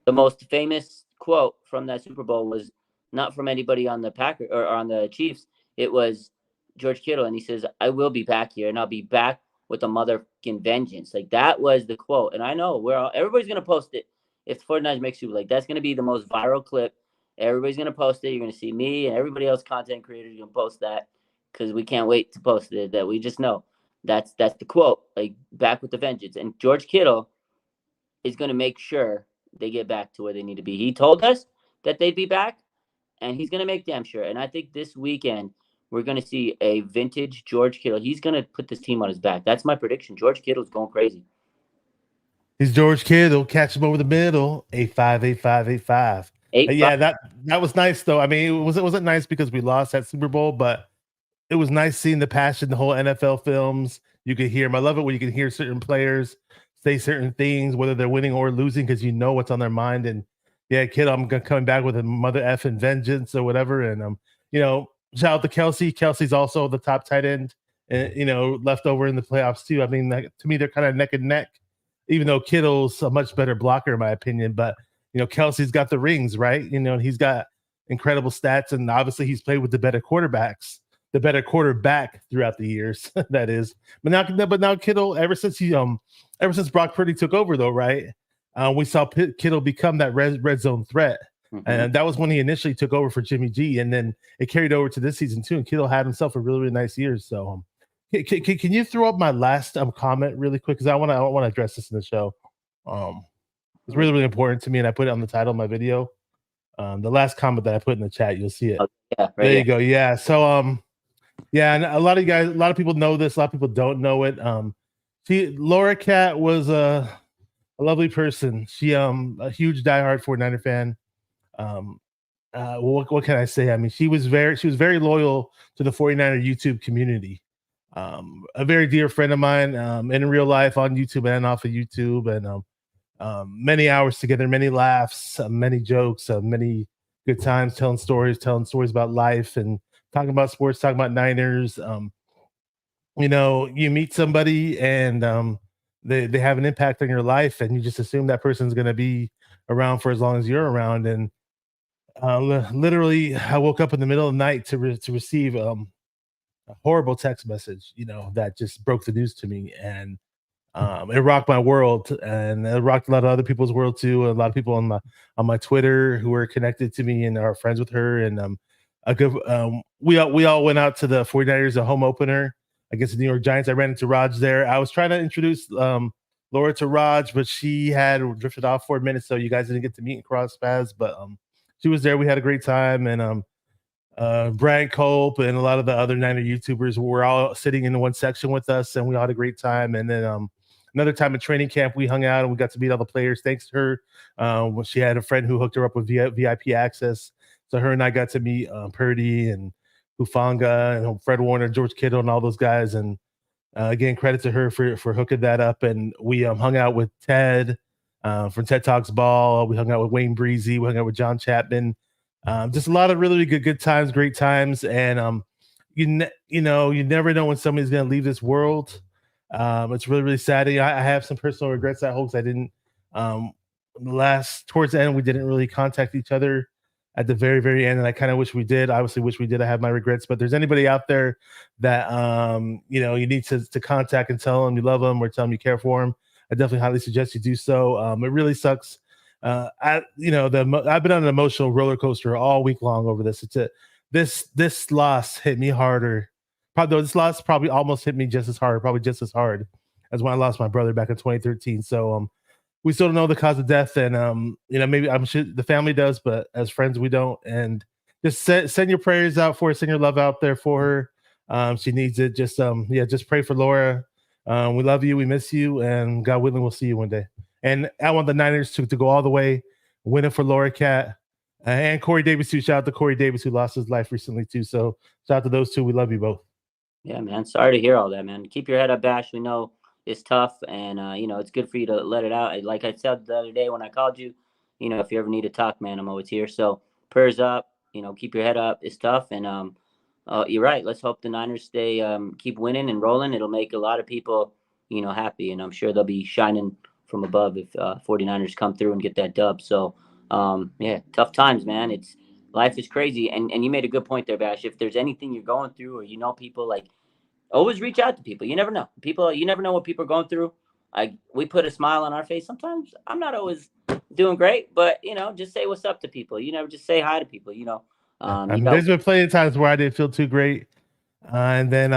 A: the most famous quote from that Super Bowl was not from anybody on the Packers or on the Chiefs. It was George Kittle, and he says, "I will be back here, and I'll be back with a motherfucking vengeance." Like, that was the quote. And I know everybody's gonna post it if the 49ers make Super Bowl. Like, that's gonna be the most viral clip. Everybody's gonna post it. You're gonna see me and everybody else, content creators, gonna post that because we can't wait to post it. That we just know that's the quote. Like, back with the vengeance. And George Kittle is gonna make sure they get back to where they need to be. He told us that they'd be back, and he's gonna make damn sure. And I think this weekend we're going to see a vintage George Kittle. He's going to put this team on his back. That's my prediction. George Kittle's going crazy.
B: He's George Kittle. Catch him over the middle. 8-5, 8-5, 8-5. Yeah, that was nice, though. I mean, it wasn't nice because we lost that Super Bowl, but it was nice seeing the passion, the whole NFL films. You could hear him. I love it when you can hear certain players say certain things, whether they're winning or losing, because you know what's on their mind. And yeah, Kittle, I'm coming back with a mother effing vengeance or whatever. And shout out to Kelsey. Kelsey's also the top tight end, and left over in the playoffs too. I mean, to me, they're kind of neck and neck, even though Kittle's a much better blocker in my opinion. But Kelsey's got the rings, right? He's got incredible stats, and obviously he's played with the better quarterback throughout the years. That is, but now Kittle, ever since Brock Purdy took over, though, right? We saw Kittle become that red zone threat. And that was when he initially took over for Jimmy G, and then it carried over to this season too. And Kittle had himself a really, really nice year. So, can you throw up my last comment really quick? Because I want to address this in the show. It's really, really important to me, and I put it on the title of my video. The last comment that I put in the chat, you'll see it.
A: Oh, yeah, right
B: there
A: here.
B: You go. Yeah. So, yeah, and a lot of people know this. A lot of people don't know it. Laura Cat was a lovely person. She a huge diehard 49er fan. What can I say? I mean, she was very loyal to the 49er YouTube community. A very dear friend of mine, in real life, on YouTube and off of YouTube, and many hours together, many laughs, many jokes, many good times, telling stories about life and talking about sports, talking about Niners. You know, you meet somebody and they have an impact on your life, and you just assume that person's going to be around for as long as you're around. And literally, I woke up in the middle of the night to receive a horrible text message, you know, that just broke the news to me, and it rocked my world, and it rocked a lot of other people's world too. A lot of people on my Twitter who were connected to me and are friends with her, and we all went out to the 49ers, a home opener against the New York Giants. I ran into Raj there. I was trying to introduce Laura to Raj, but she had drifted off for a minute, so you guys didn't get to meet and cross paths. But she was there. We had a great time, and Brian Cope and a lot of the other Niner YouTubers were all sitting in one section with us, and we all had a great time. And then another time in training camp, we hung out and we got to meet all the players. Thanks to her, when she had a friend who hooked her up with VIP access, so her and I got to meet Purdy and Hufanga and Fred Warner, George Kittle, and all those guys. And again, credit to her for hooking that up. And we hung out with Ted from TED Talks Ball. We hung out with Wayne Breezy. We hung out with John Chapman. Just a lot of really, really good times, great times. And you never know when somebody's going to leave this world. It's really, really sad. I have some personal regrets. I hope I didn't. Towards the end, we didn't really contact each other at the very, very end, and I kind of wish we did. Obviously, wish we did. I have my regrets. But if there's anybody out there that you need to contact and tell them you love them or tell them you care for them, I definitely highly suggest you do so. It really sucks. I've been on an emotional roller coaster all week long over this. This loss hit me harder. This loss probably almost hit me just as hard, probably just as hard as when I lost my brother back in 2013. So we still don't know the cause of death, and maybe I'm sure the family does, but as friends we don't. And just send your prayers out for her, send your love out there for her. She needs it. Just pray for Laura. We love you, we miss you, and God willing, we'll see you one day. And I want the Niners to go all the way, win it for Laura Cat and Corey Davis too. Shout out to Corey Davis, who lost his life recently too. So shout out to those two. We love you both.
A: Yeah, man. Sorry to hear all that, man. Keep your head up, Bash. We know it's tough, and it's good for you to let it out. Like I said the other day when I called you, if you ever need to talk, man, I'm always here. So prayers up. Keep your head up. It's tough, and you're right. Let's hope the Niners stay keep winning and rolling. It'll make a lot of people happy, and I'm sure they'll be shining from above if 49ers come through and get that dub. So tough times, man. Life is crazy, and you made a good point there, Bash. If there's anything you're going through, or people, like, always reach out to people. You never know. You never know what people are going through. We put a smile on our face. Sometimes I'm not always doing great, but just say what's up to people. Just say hi to people.
B: There's been plenty of times where I didn't feel too great, and then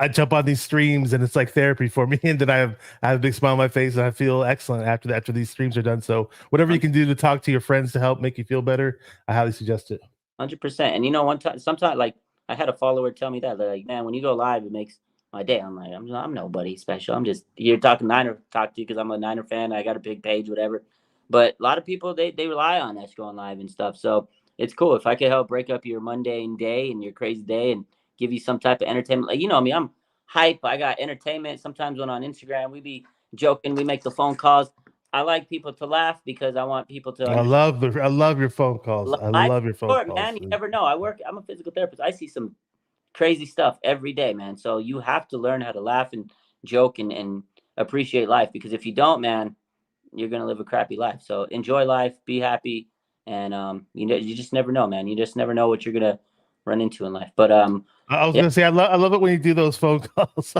B: I jump on these streams and it's like therapy for me. And then I have a big smile on my face and I feel excellent after these streams are done. So whatever you can do to talk to your friends to help make you feel better, I highly suggest it.
A: 100%. And sometimes, like, I had a follower tell me that, like, man, when you go live, it makes my day. I'm like, I'm nobody special. I'm just here talking Niner, talk to you because I'm a Niner fan. I got a big page, whatever. But a lot of people, they rely on us going live and stuff. So it's cool. If I could help break up your mundane day and your crazy day and give you some type of entertainment. Like, I'm hype. I got entertainment. Sometimes when on Instagram, we be joking. We make the phone calls. I like people to laugh because I want people to.
B: I love your phone calls. I love your phone calls.
A: Man, you never know. I'm a physical therapist. I see some crazy stuff every day, man. So you have to learn how to laugh and joke and appreciate life, because if you don't, man, you're going to live a crappy life. So enjoy life, be happy. And, you just never know, man. You just never know what you're going to run into in life. But,
B: I was gonna say, I love it when you do those phone calls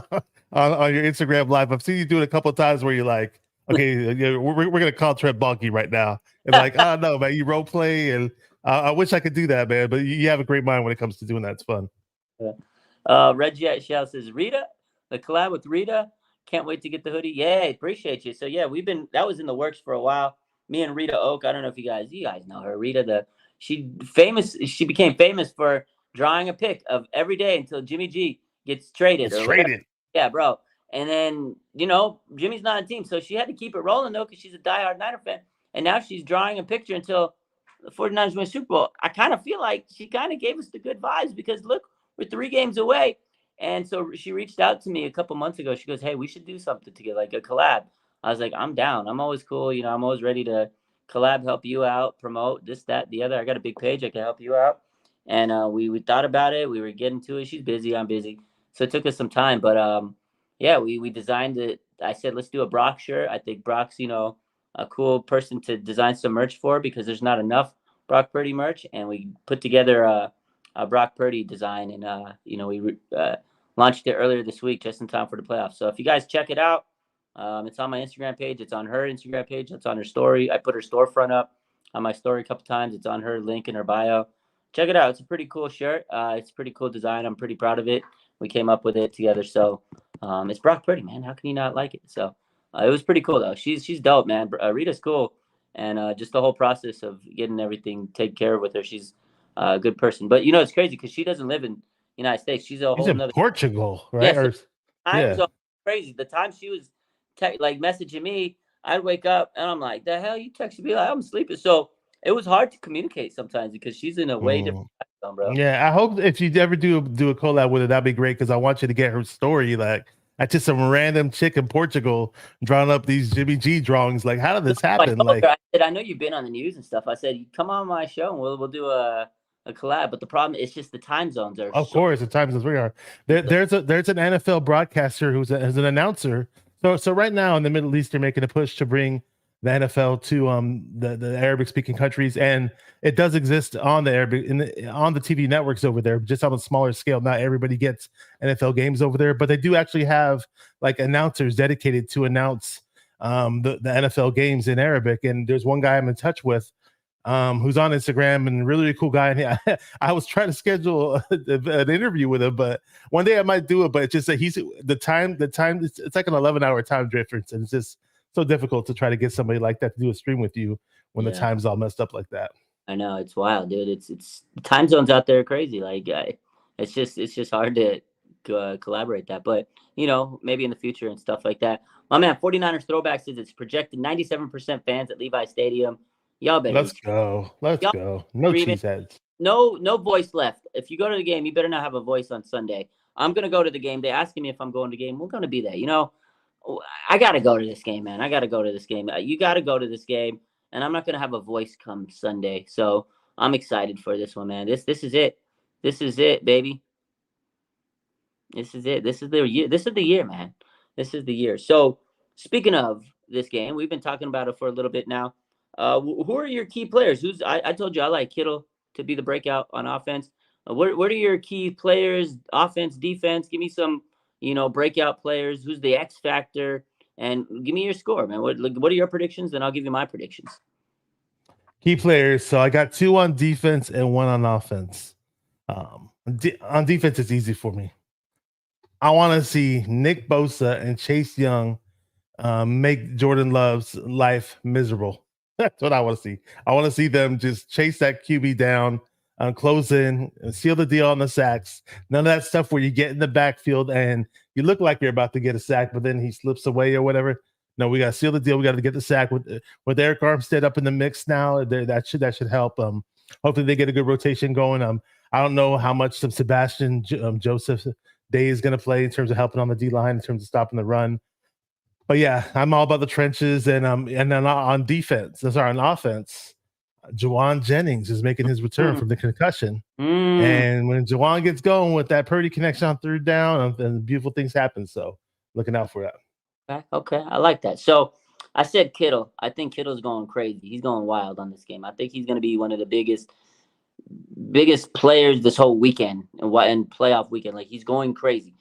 B: on your Instagram live. I've seen you do it a couple of times where you're like, Okay, yeah, we're gonna call Trent Baalke right now. And like, oh no, man, you role play, and I wish I could do that, man. But you have a great mind when it comes to doing that. It's fun.
A: Reggie at Shell says, Rita, the collab with Rita. Can't wait to get the hoodie. Yeah, appreciate you. So yeah, that was in the works for a while. Me and Rita Oak. I don't know if you guys know her. Rita, she became famous for drawing a pic of every day until Jimmy G gets traded
B: It's
A: or whatever.
B: traded.
A: Yeah, bro. And then, Jimmy's not a team. So she had to keep it rolling though, because she's a diehard Niner fan. And now she's drawing a picture until the 49ers win Super Bowl. I kind of feel like she kind of gave us the good vibes, because look, we're 3 games away. And so she reached out to me a couple months ago. She goes, hey, we should do something together, like a collab. I was like, I'm down. I'm always cool. I'm always ready to collab, help you out, promote this, that, the other. I got a big page. I can help you out. And we thought about it. We were getting to it. She's busy. I'm busy. So it took us some time. But yeah, we designed it. I said, let's do a Brock shirt. I think Brock's, a cool person to design some merch for, because there's not enough Brock Purdy merch. And we put together a Brock Purdy design. And, we launched it earlier this week, just in time for the playoffs. So if you guys check it out, it's on my Instagram page. It's on her Instagram page. It's on her story. I put her storefront up on my story a couple times. It's on her link in her bio. Check it out. It's a pretty cool shirt. It's a pretty cool design. I'm pretty proud of it. We came up with it together. So it's Brock Purdy, man. How can you not like it? So it was pretty cool, though. She's dope, man. Rita's cool. And just the whole process of getting everything taken care of with her. She's a good person. But, it's crazy because she doesn't live in United States. She's a whole nother
B: Portugal, right?
A: Yeah, time zone crazy. The time she was messaging me, I'd wake up and I'm like, the hell you texting me? Like, I'm sleeping. So it was hard to communicate sometimes, because she's in a way different time zone, bro.
B: Yeah, I hope if you ever do a collab with her, that'd be great, because I want you to get her story. Like, that's just some random chick in Portugal drawing up these Jimmy G drawings. Like, how did this happen?
A: I said, I know you've been on the news and stuff. I said, come on my show and we'll do a collab. But the problem is just the time zones are.
B: Of course, the time zones we are. There's an NFL broadcaster who's an announcer. So right now in the Middle East, they're making a push to bring the NFL to the Arabic speaking countries, and it does exist on the on the TV networks over there, just on a smaller scale. Not everybody gets NFL games over there, but they do actually have like announcers dedicated to announce the NFL games in Arabic. And there's one guy I'm in touch with who's on Instagram, and really cool guy. And I was trying to schedule an interview with him, but one day I might do it. But it's just that it's like an 11-hour time difference, and it's just so difficult to try to get somebody like that to do a stream with you when the time's all messed up like that.
A: I know, it's wild, dude. It's time zones out there are crazy. Like it's just hard to collaborate that. But maybe in the future and stuff like that. My man, 49ers Throwback says it's projected 97% fans at Levi Stadium. Y'all better.
B: Let's go. No cheeseheads.
A: No voice left. If you go to the game, you better not have a voice on Sunday. I'm gonna go to the game. They asking me if I'm going to the game. We're gonna be there. I gotta go to this game, man. I gotta go to this game. You gotta go to this game, and I'm not gonna have a voice come Sunday. So I'm excited for this one, man. This is it. This is it, baby. This is it. This is the year. This is the year, man. This is the year. So speaking of this game, we've been talking about it for a little bit now. Who are your key players? I told you I like Kittle to be the breakout on offense. What are your key players? Offense, defense. Give me some, breakout players. Who's the X factor? And give me your score, man. What are your predictions? Then I'll give you my predictions.
B: Key players. So I got 2 on defense and 1 on offense. On defense, it's easy for me. I want to see Nick Bosa and Chase Young make Jordan Love's life miserable. That's what I want to see. I want to see them just chase that QB down, close in, and seal the deal on the sacks. None of that stuff where you get in the backfield and you look like you're about to get a sack, but then he slips away or whatever. No, we got to seal the deal. We got to get the sack with Eric Armstead up in the mix now. That should help. Hopefully they get a good rotation going. I don't know how much some Sebastian Joseph Day is going to play in terms of helping on the D line, in terms of stopping the run. But yeah, I'm all about the trenches, and then on defense. On offense, Juwan Jennings is making his return from the concussion, and when Juwan gets going with that Purdy connection on 3rd down, and beautiful things happen. So looking out for that.
A: Okay, I like that. So I said Kittle. I think Kittle's going crazy. He's going wild on this game. I think he's going to be one of the biggest players this whole weekend and playoff weekend. Like, he's going crazy.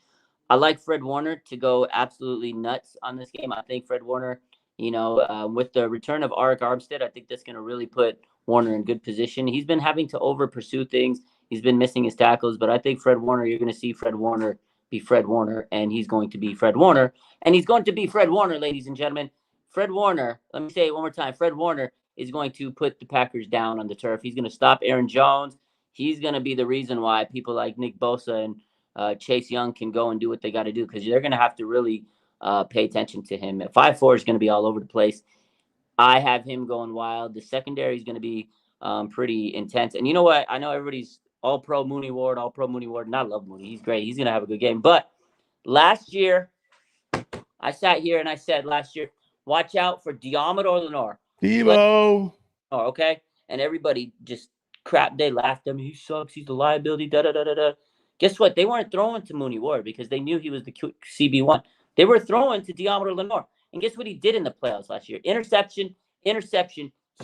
A: I like Fred Warner to go absolutely nuts on this game. I think Fred Warner With the return of Arik Armstead, I think that's going to really put Warner in good position. He's been having to over pursue things. He's been missing his tackles, but I think Fred Warner, you're going to see Fred Warner be Fred Warner, and he's going to be Fred Warner, and he's going to be Fred Warner, ladies and gentlemen. Fred Warner, let me say it one more time. Fred Warner is going to put the Packers down on the turf. He's going to stop Aaron Jones. He's going to be the reason why people like Nick Bosa and Chase Young can go and do what they got to do, because they're going to have to really pay attention to him. 5-4 is going to be all over the place. I have him going wild. The secondary is going to be pretty intense. And you know what? I know everybody's all-pro Mooney Ward, and I love Mooney. He's great. He's going to have a good game. But last year, I sat here and I said last year, watch out for Diamador Lenore.
B: Debo.
A: Oh, okay? And everybody just crap. They laughed at him. He sucks. He's the liability. Da-da-da-da-da. Guess what? They weren't throwing to Mooney Ward because they knew he was the CB1. They were throwing to Diamador Lenore. And guess what he did in the playoffs last year? Interception.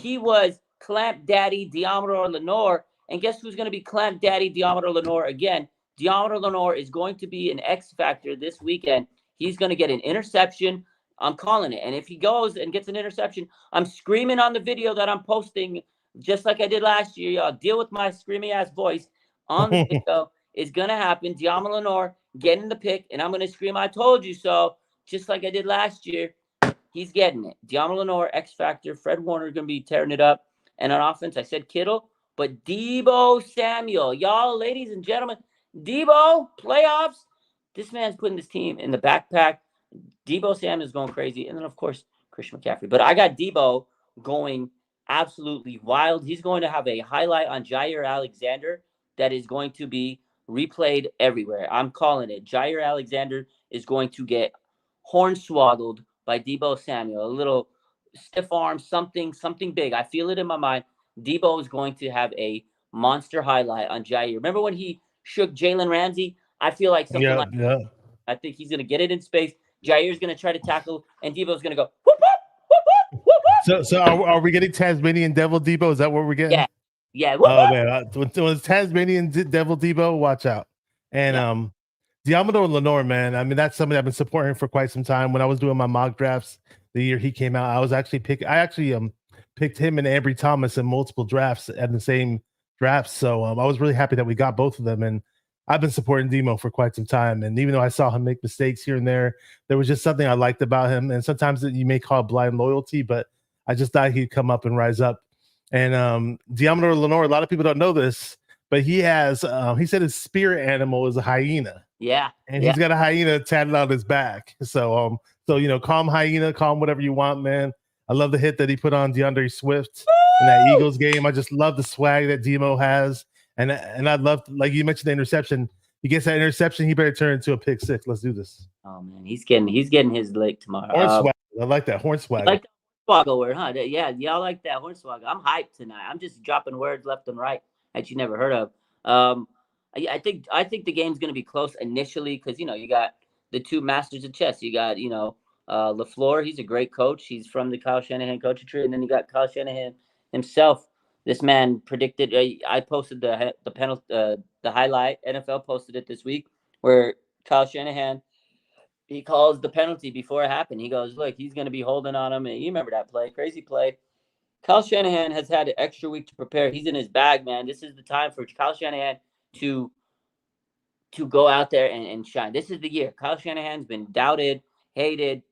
A: He was Clamp Daddy Diamador Lenore. And guess who's going to be Clamp Daddy Diamador Lenore again? Diamador Lenore is going to be an X factor this weekend. He's going to get an interception. I'm calling it. And if he goes and gets an interception, I'm screaming on the video that I'm posting, just like I did last year. Y'all deal with my screamy ass voice on the video. It's going to happen. Diamador Lenore getting the pick, and I'm going to scream, I told you so, just like I did last year. He's getting it. Diamador Lenore, X Factor. Fred Warner going to be tearing it up. And on offense, I said Kittle, but Deebo Samuel. Y'all, ladies and gentlemen, Deebo, playoffs. This man's putting this team in the backpack. Deebo Samuel's going crazy. And then, of course, Christian McCaffrey. But I got Deebo going absolutely wild. He's going to have a highlight on Jair Alexander that is going to be replayed everywhere. I'm calling it. Jair Alexander is going to get hornswoggled by Deebo Samuel. A little stiff arm, something big. I feel it in my mind. Deebo is going to have a monster highlight on Jair. Remember when he shook Jalen Ramsey? I feel like something like that. I think he's going to get it in space. Jair's going to try to tackle, and Deebo's going to go, whoop, whoop, whoop, whoop, whoop.
B: So are we getting Tasmanian Devil Deebo? Is that what we're getting?
A: Yeah. Yeah.
B: Whoop, oh, man. When it's Tasmanian Devil Deebo, watch out. And Diamador Lenore, man, I mean, that's somebody I've been supporting for quite some time. When I was doing my mock drafts the year he came out, I actually picked him and Ambry Thomas in multiple drafts at the same drafts. So I was really happy that we got both of them. And I've been supporting Demo for quite some time. And even though I saw him make mistakes here and there was just something I liked about him. And sometimes you may call it blind loyalty, but I just thought he'd come up and rise up. And Diamador Lenore, a lot of people don't know this, but he has, he said his spirit animal is a hyena.
A: Yeah.
B: And he's got a hyena tatted on his back. So, call him hyena, call him whatever you want, man. I love the hit that he put on DeAndre Swift in that Eagles game. I just love the swag that Demo has. And I'd love, like you mentioned, the interception. He gets that interception, he better turn into a pick six. Let's do this.
A: Oh man, he's getting his lick tomorrow.
B: Hornswaggle. I like that hornswaggle.
A: Like that hornswaggle word, huh? Yeah, y'all like that hornswaggle. I'm hyped tonight. I'm just dropping words left and right that you never heard of. I think the game's gonna be close initially because you got the two masters of chess. You got LaFleur. He's a great coach. He's from the Kyle Shanahan coaching tree, and then you got Kyle Shanahan himself. This man predicted. I posted the highlight. NFL posted it this week, where Kyle Shanahan, he calls the penalty before it happened. He goes, "Look, he's going to be holding on him." And you remember that play? Crazy play. Kyle Shanahan has had an extra week to prepare. He's in his bag, man. This is the time for Kyle Shanahan to go out there and shine. This is the year. Kyle Shanahan's been doubted, hated.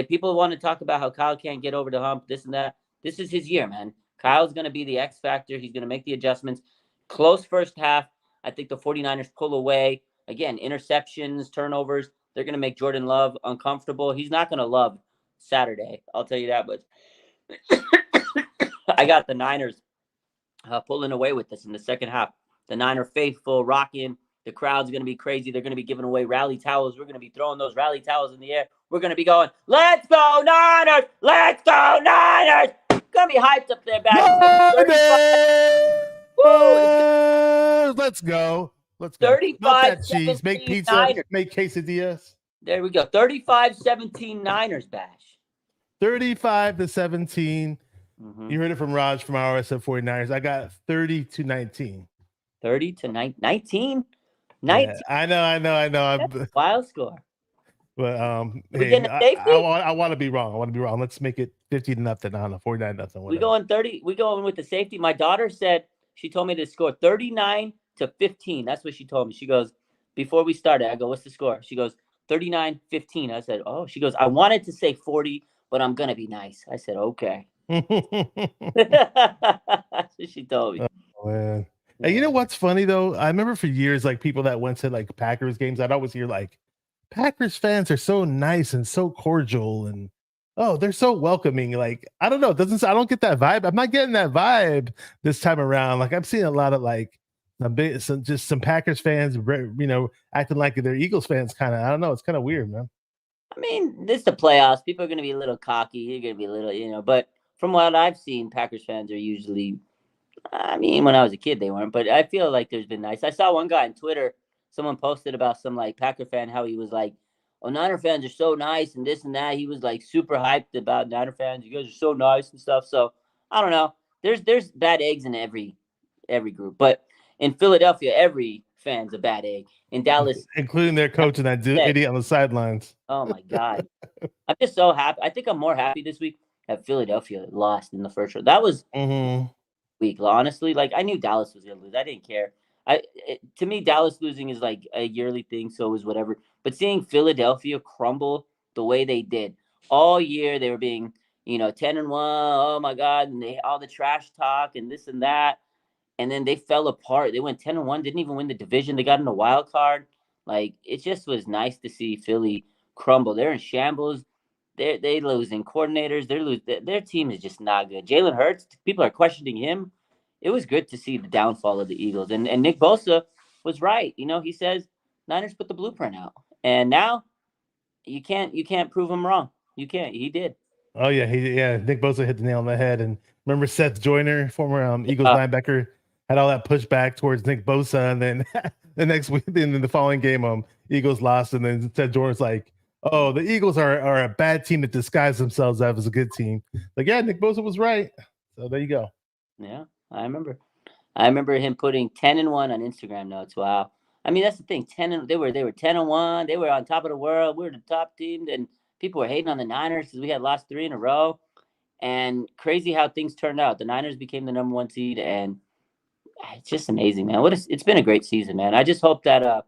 A: People want to talk about how Kyle can't get over the hump, this and that. This is his year, man. Kyle's going to be the X factor. He's going to make the adjustments. Close first half. I think the 49ers pull away. Again, interceptions, turnovers. They're going to make Jordan Love uncomfortable. He's not going to love Saturday. I'll tell you that. But I got the Niners pulling away with this in the second half. The Niner faithful, rocking. The crowd's going to be crazy. They're going to be giving away rally towels. We're going to be throwing those rally towels in the air. We're going to be going, let's go Niners! Let's go Niners! Gonna be hyped up there, back.
B: Let's go.
A: 35.
B: Not that cheese. Make pizza. Niners. Make quesadillas.
A: There we go. 35-17 Niners, Bash.
B: 35-17. Mm-hmm. You heard it from Raj from RSF 49ers. I got 30-19.
A: 30-19. 19.
B: Yeah, I know.
A: That's a wild score.
B: But
A: We
B: hey,
A: getting a safety?
B: I want to be wrong. I want to be wrong. Let's make it 50-0. I don't know, 49-0.
A: We
B: Whatever.
A: going 30. We going with the safety. My daughter said she told me to score 39-15. That's what she told me. She goes, before we started, I go, what's the score? She goes, 39-15. I said, oh, she goes, I wanted to say 40, but I'm gonna be nice. I said, okay. That's what she told me.
B: Oh, man. Hey, you know what's funny though? I remember for years, like people that went to like Packers games, I'd always hear like Packers fans are so nice and so cordial and oh, they're so welcoming. Like, I don't know, I don't get that vibe. I'm not getting that vibe this time around. Like I'm seeing a lot of like some Packers fans, acting like they're Eagles fans kind of. I don't know, it's kind of weird, man.
A: I mean, this is the playoffs. People are going to be a little cocky. You're going to be a little, but from what I've seen, Packers fans are usually, I mean, when I was a kid, they weren't, but I feel like there's been nice. I saw one guy on Twitter, someone posted about some like Packer fan, how he was like, oh, Niner fans are so nice and this and that. He was like super hyped about Niner fans. You guys are so nice and stuff. So I don't know. There's bad eggs in every group, but in Philadelphia, every fan's a bad egg. In Dallas,
B: including their coach and that idiot on the sidelines.
A: Oh my God. I'm just so happy. I think I'm more happy this week that Philadelphia lost in the first round. That was week, honestly. Like I knew Dallas was gonna lose. I didn't care. To me, Dallas losing is like a yearly thing, so it was whatever. But seeing Philadelphia crumble the way they did all year, they were being, 10-1. Oh my God, and they all the trash talk and this and that, and then they fell apart. They went 10-1, didn't even win the division. They got in a wild card. Like it just was nice to see Philly crumble. They're in shambles. They losing coordinators. Their team is just not good. Jalen Hurts, people are questioning him. It was good to see the downfall of the Eagles. And Nick Bosa was right. He says Niners put the blueprint out. And now you can't prove him wrong. You can't. He did.
B: Oh yeah, Nick Bosa hit the nail on the head. And remember Seth Joyner, former Eagles linebacker, had all that pushback towards Nick Bosa, and then the next week, in the following game, Eagles lost, and then Seth Joyner's like, "Oh, the Eagles are a bad team that disguise themselves as a good team." Like, yeah, Nick Bosa was right. So there you go.
A: Yeah, I remember him putting 10-1 on Instagram notes. Wow. I mean, that's the thing. They were 10-1. They were on top of the world. We were the top team, and people were hating on the Niners because we had lost 3 in a row. And crazy how things turned out. The Niners became the number 1 seed, and it's just amazing, man. It's been a great season, man. I just hope that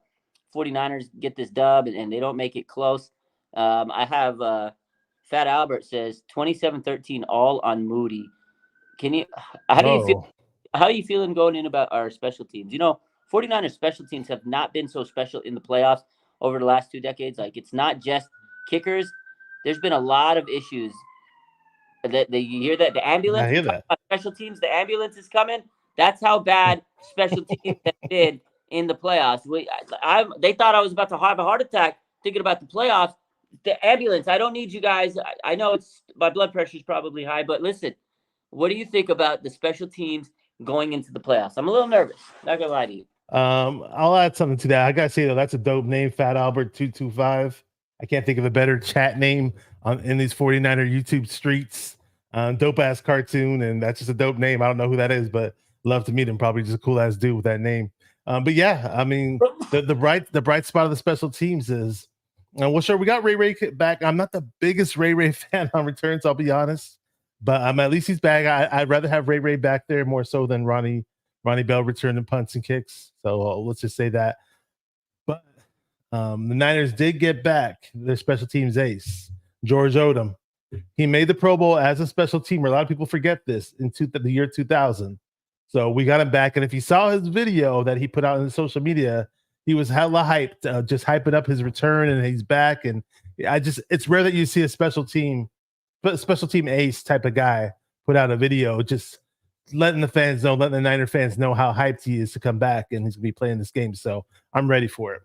A: 49ers get this dub and they don't make it close. I have Fat Albert says 27-13 all on Moody. How do you feel? How are you feeling going in about our special teams? 49ers special teams have not been so special in the playoffs over the last 2 decades. Like it's not just kickers. There's been a lot of issues. You hear that? The ambulance.
B: I hear that.
A: Special teams. The ambulance is coming. That's how bad special teams have been in the playoffs. They thought I was about to have a heart attack thinking about the playoffs. The ambulance. I don't need you guys. I know my blood pressure is probably high, but listen. What do you think about the special teams going into the playoffs? I'm a little nervous. Not gonna lie to you.
B: I'll add something to that. I gotta say though, that's a dope name, Fat Albert 225. I can't think of a better chat name in these 49er YouTube streets. Dope ass cartoon, and that's just a dope name. I don't know who that is, but love to meet him. Probably just a cool ass dude with that name. But yeah, I mean, the bright spot of the special teams is, well, sure, we got Ray back. I'm not the biggest Ray fan on returns, I'll be honest. But at least he's back. I'd rather have Ray back there more so than Ronnie Bell returning punts and kicks. So let's just say that. But the Niners did get back their special teams ace, George Odom. He made the Pro Bowl as a special teamer. A lot of people forget this in the year 2000. So we got him back. And if you saw his video that he put out on social media, he was hella hyped, just hyping up his return, and he's back. And it's rare that you see a special team ace type of guy put out a video just letting the Niner fans know how hyped he is to come back, and he's gonna be playing this game. So I'm ready for it.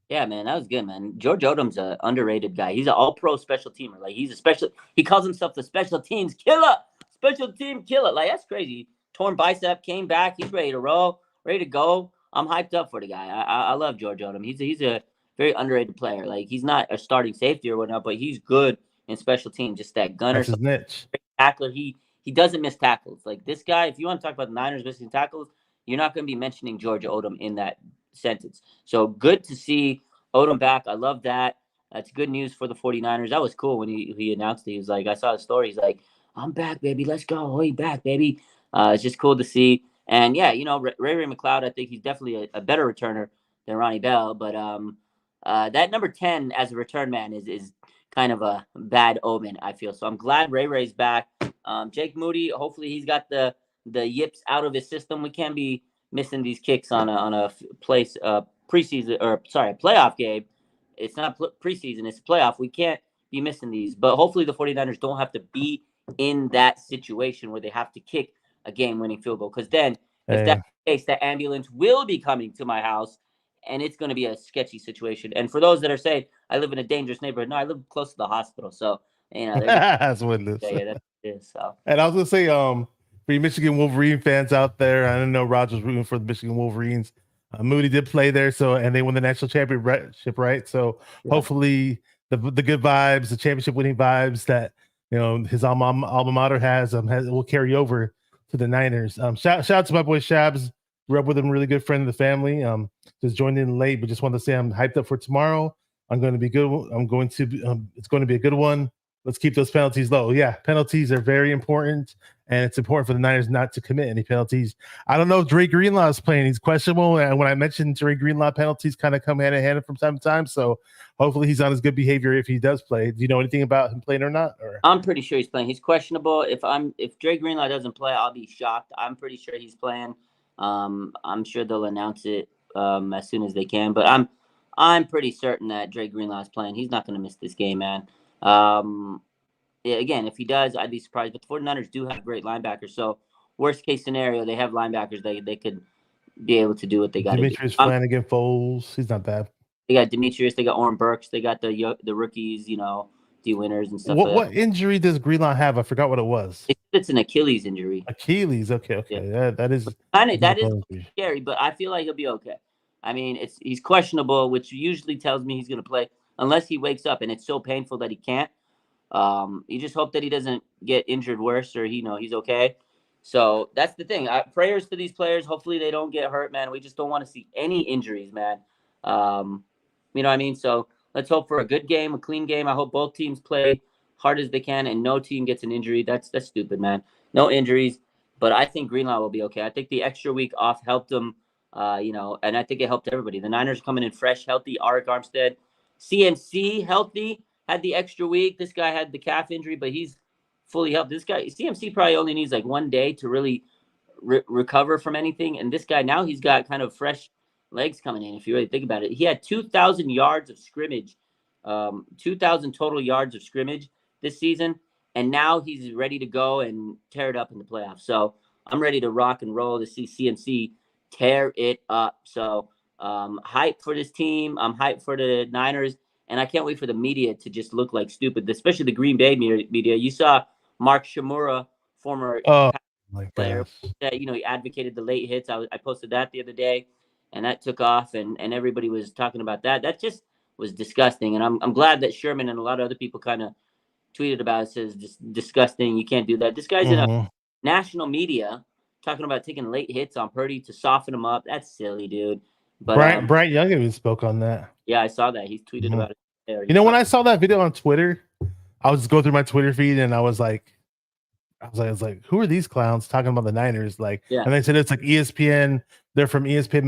A: Yeah, man, that was good, man. George Odom's an underrated guy. He's an all-pro special teamer. Like he calls himself the special teams killer. Special team killer. Like that's crazy. Torn bicep, came back. He's ready to roll, ready to go. I'm hyped up for the guy. I love George Odom. He's a very underrated player. Like he's not a starting safety or whatnot, but he's good in special team, just that gunner.
B: That's his niche.
A: Tackler. He doesn't miss tackles. Like this guy, if you want to talk about the Niners missing tackles, you're not going to be mentioning George Odom in that sentence. So good to see Odom back. I love that. That's good news for the 49ers. That was cool when he announced it. He was like, I saw the story. He's like, I'm back, baby. Let's go. Hey, back, baby. It's just cool to see. And yeah, Ray McCloud, I think he's definitely a better returner than Ronnie Bell. But that number 10 as a return man is kind of a bad omen, I feel. So I'm glad Ray's back. Jake Moody, hopefully he's got the yips out of his system. We can't be missing these kicks on a preseason, or sorry, a playoff game. It's not preseason, it's a playoff. We can't be missing these. But hopefully the 49ers don't have to be in that situation where they have to kick a game-winning field goal. Because then, if that's the case, the ambulance will be coming to my house, and it's going to be a sketchy situation. And for those that are saying, I live in a dangerous neighborhood, no, I live close to the hospital. So,
B: that's what it is.
A: Yeah, that is. So.
B: And I was going to say, for you Michigan Wolverine fans out there, I didn't know Roger's rooting for the Michigan Wolverines. Moody did play there, and they won the national championship, right? So hopefully the good vibes, the championship winning vibes that his alma mater has will carry over to the Niners. Shout out to my boy Shabs. Grew up with him, really good friend of the family. Just joined in late, but just wanted to say I'm hyped up for tomorrow. I'm going to be good. It's going to be a good one. Let's keep those penalties low. Yeah, penalties are very important, and it's important for the Niners not to commit any penalties. I don't know if Dre Greenlaw is playing. He's questionable, and when I mentioned Dre Greenlaw, penalties kind of come hand in hand from time to time. So hopefully he's on his good behavior if he does play. Do you know anything about him playing or not? Or?
A: I'm pretty sure he's playing. He's questionable. If Dre Greenlaw doesn't play, I'll be shocked. I'm pretty sure he's playing. I'm sure they'll announce it as soon as they can. But I'm pretty certain that Dre Greenlaw is playing. He's not going to miss this game, man. Again, if he does, I'd be surprised. But the 49ers do have great linebackers. So worst case scenario, they have linebackers. They could be able to do what they got to do.
B: Demetrius Flanagan, Foles, he's not bad.
A: They got Demetrius. They got Oren Burks. They got the rookies, D Winners and stuff.
B: What injury does Greenlaw have? I forgot what it was.
A: It's an Achilles injury.
B: Achilles. Okay. Yeah. That is
A: scary, but I feel like he'll be okay. I mean, he's questionable, which usually tells me he's going to play unless he wakes up and it's so painful that he can't. You just hope that he doesn't get injured worse, or he's okay. So that's the thing. Prayers to these players. Hopefully they don't get hurt, man. We just don't want to see any injuries, man. You know what I mean? So let's hope for a good game, a clean game. I hope both teams play hard as they can and no team gets an injury. That's stupid, man. No injuries. But I think Greenlaw will be okay. I think the extra week off helped him, and I think it helped everybody. The Niners coming in fresh, healthy. Arik Armstead, CMC healthy, had the extra week. This guy had the calf injury, but he's fully healthy. This guy, CMC, probably only needs like 1 day to really recover from anything. And this guy, now he's got kind of fresh legs coming in, if you really think about it. He had 2,000 yards of scrimmage, 2,000 total yards of scrimmage this season. And now he's ready to go and tear it up in the playoffs. So I'm ready to rock and roll to see CMC tear it up. So hype for this team. I'm hyped for the Niners. And I can't wait for the media to just look like stupid, especially the Green Bay media. You saw Mark Shimura, former player, that he advocated the late hits. I posted that the other day, and that took off, and everybody was talking about that. That just was disgusting. And I'm glad that Sherman and a lot of other people kind of tweeted about it. Says just disgusting. You can't do that. This guy's in a national media talking about taking late hits on Purdy to soften him up. That's silly, dude. But
B: Bryant Young even spoke on that.
A: Yeah, I saw that. He tweeted about it.
B: When I saw that video on Twitter, I was just going through my Twitter feed and I was like, who are these clowns talking about the Niners? And they said it's like ESPN. They're from ESPN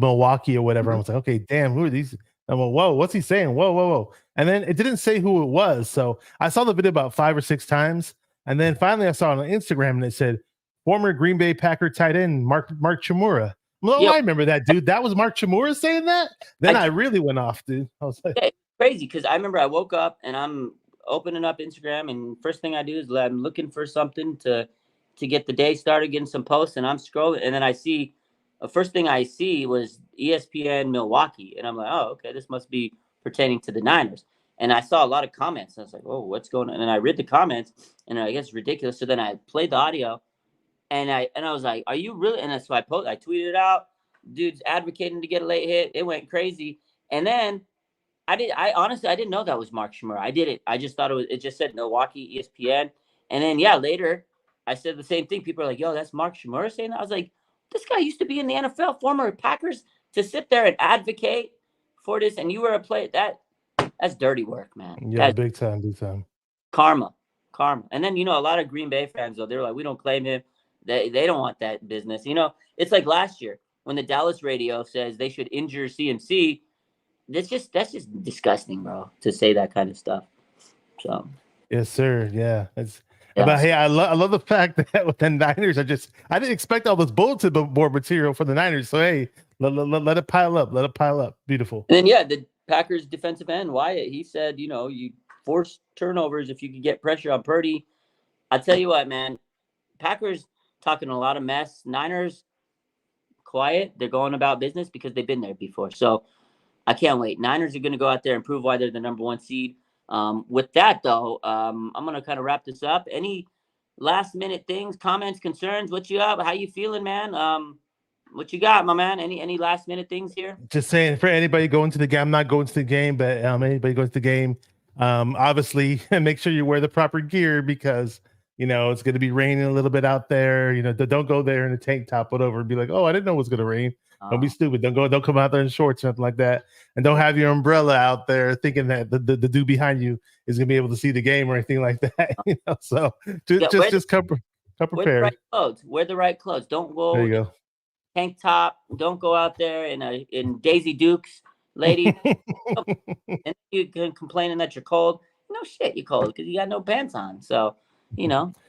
B: Milwaukee or whatever. I was like, okay, damn, who are these? I'm like, whoa, what's he saying? Whoa. And then it didn't say who it was. So I saw the video about 5 or 6 times. And then finally I saw it on Instagram and it said, former Green Bay Packer tight end, Mark Chmura. Well, I remember that, dude. That was Mark Chmura saying that? Then I really went off, dude. I was like,
A: crazy, because I remember I woke up and I'm opening up Instagram, and first thing I do is I'm looking for something to get the day started, getting some posts, and I'm scrolling, and then I see the first thing I see was ESPN Milwaukee, and I'm like, oh, okay, this must be pertaining to the Niners. And I saw a lot of comments. And I was like, oh, what's going on? And I read the comments, and I guess it's ridiculous. So then I played the audio, and I was like, are you really? And so I tweeted it out. Dude's advocating to get a late hit. It went crazy. And then I honestly didn't know that was Mark Chmura. I just thought it just said Milwaukee ESPN. And then later I said the same thing. People are like, yo, that's Mark Chmura saying that. I was like, this guy used to be in the NFL, former Packers, to sit there and advocate for this, and you were a player. That's dirty work, man.
B: Yeah,
A: That's
B: big time, big time.
A: karma. And then a lot of Green Bay fans though, they're like, we don't claim him. They don't want that business. It's like last year when the Dallas radio says they should injure CMC. That's just disgusting, bro, to say that kind of stuff. So
B: Yes, sir. Yeah, it's.
A: Yeah.
B: But hey, I love the fact that with the Niners, I didn't expect all this bulletin board material for the Niners. So hey, let it pile up. Let it pile up. Beautiful.
A: And then the Packers defensive end Wyatt, he said, you force turnovers if you could get pressure on Purdy. I tell you what, man, Packers talking a lot of mess. Niners quiet. They're going about business because they've been there before. So I can't wait. Niners are going to go out there and prove why they're the number one seed. With that, though, I'm going to kind of wrap this up. Any last minute things, comments, concerns? What you up? How you feeling, man? What you got, my man? Any last minute things here?
B: Just saying for anybody going to the game, I'm not going to the game, but anybody going to the game, obviously make sure you wear the proper gear because it's going to be raining a little bit out there. Don't go there in a tank top, whatever, and be like, oh, I didn't know it was going to rain. Don't be stupid. Don't come out there in shorts, nothing like that. And don't have your umbrella out there thinking that the dude behind you is gonna be able to see the game or anything like that. So just come prepared.
A: Wear the right clothes. Don't go
B: there you go.
A: Tank top. Don't go out there in Daisy Dukes, lady. And you can complaining that you're cold. No shit, you're cold because you got no pants on. So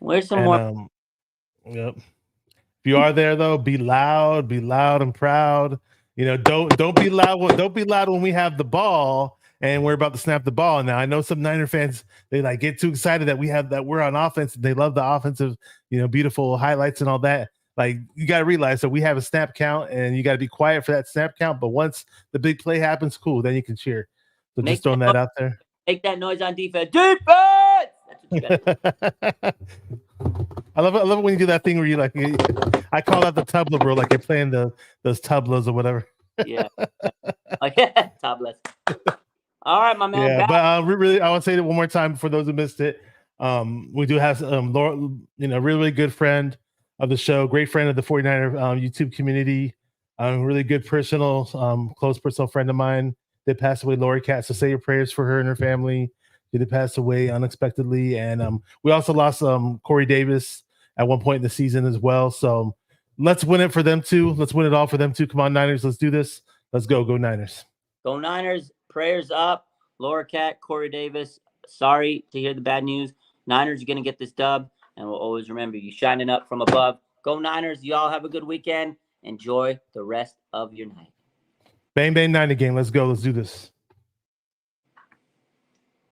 A: wear some more.
B: Yep. If you are there though, be loud and proud. Don't be loud. Don't be loud when we have the ball and we're about to snap the ball. Now I know some Niner fans, they get too excited that we're on offense. They love the offensive, beautiful highlights and all that. Like you got to realize that we have a snap count and you got to be quiet for that snap count. But once the big play happens, cool, then you can cheer. So just throwing that out there.
A: Make that noise on defense. Defense. That's what you got.
B: I love it when you do that thing where you I call that the tabla, bro. Like you're playing those tablas or whatever.
A: Yeah. Tablas. All right, my man.
B: Yeah, but really, I want to say that one more time for those who missed it. We do have Laura, really good friend of the show, great friend of the 49er YouTube community, really good personal, close personal friend of mine. They passed away, Lori Cat. So say your prayers for her and her family. She did pass away unexpectedly, and we also lost Corey Davis at one point in the season as well. So let's win it for them too. Let's win it all for them too. Come on, Niners. Let's do this. Let's go. Go Niners.
A: Go Niners. Prayers up. Laura Cat, Corey Davis. Sorry to hear the bad news. Niners are going to get this dub, and we'll always remember you shining up from above. Go Niners. Y'all have a good weekend. Enjoy the rest of your night.
B: Bang, bang, Niner game. Let's go. Let's do this.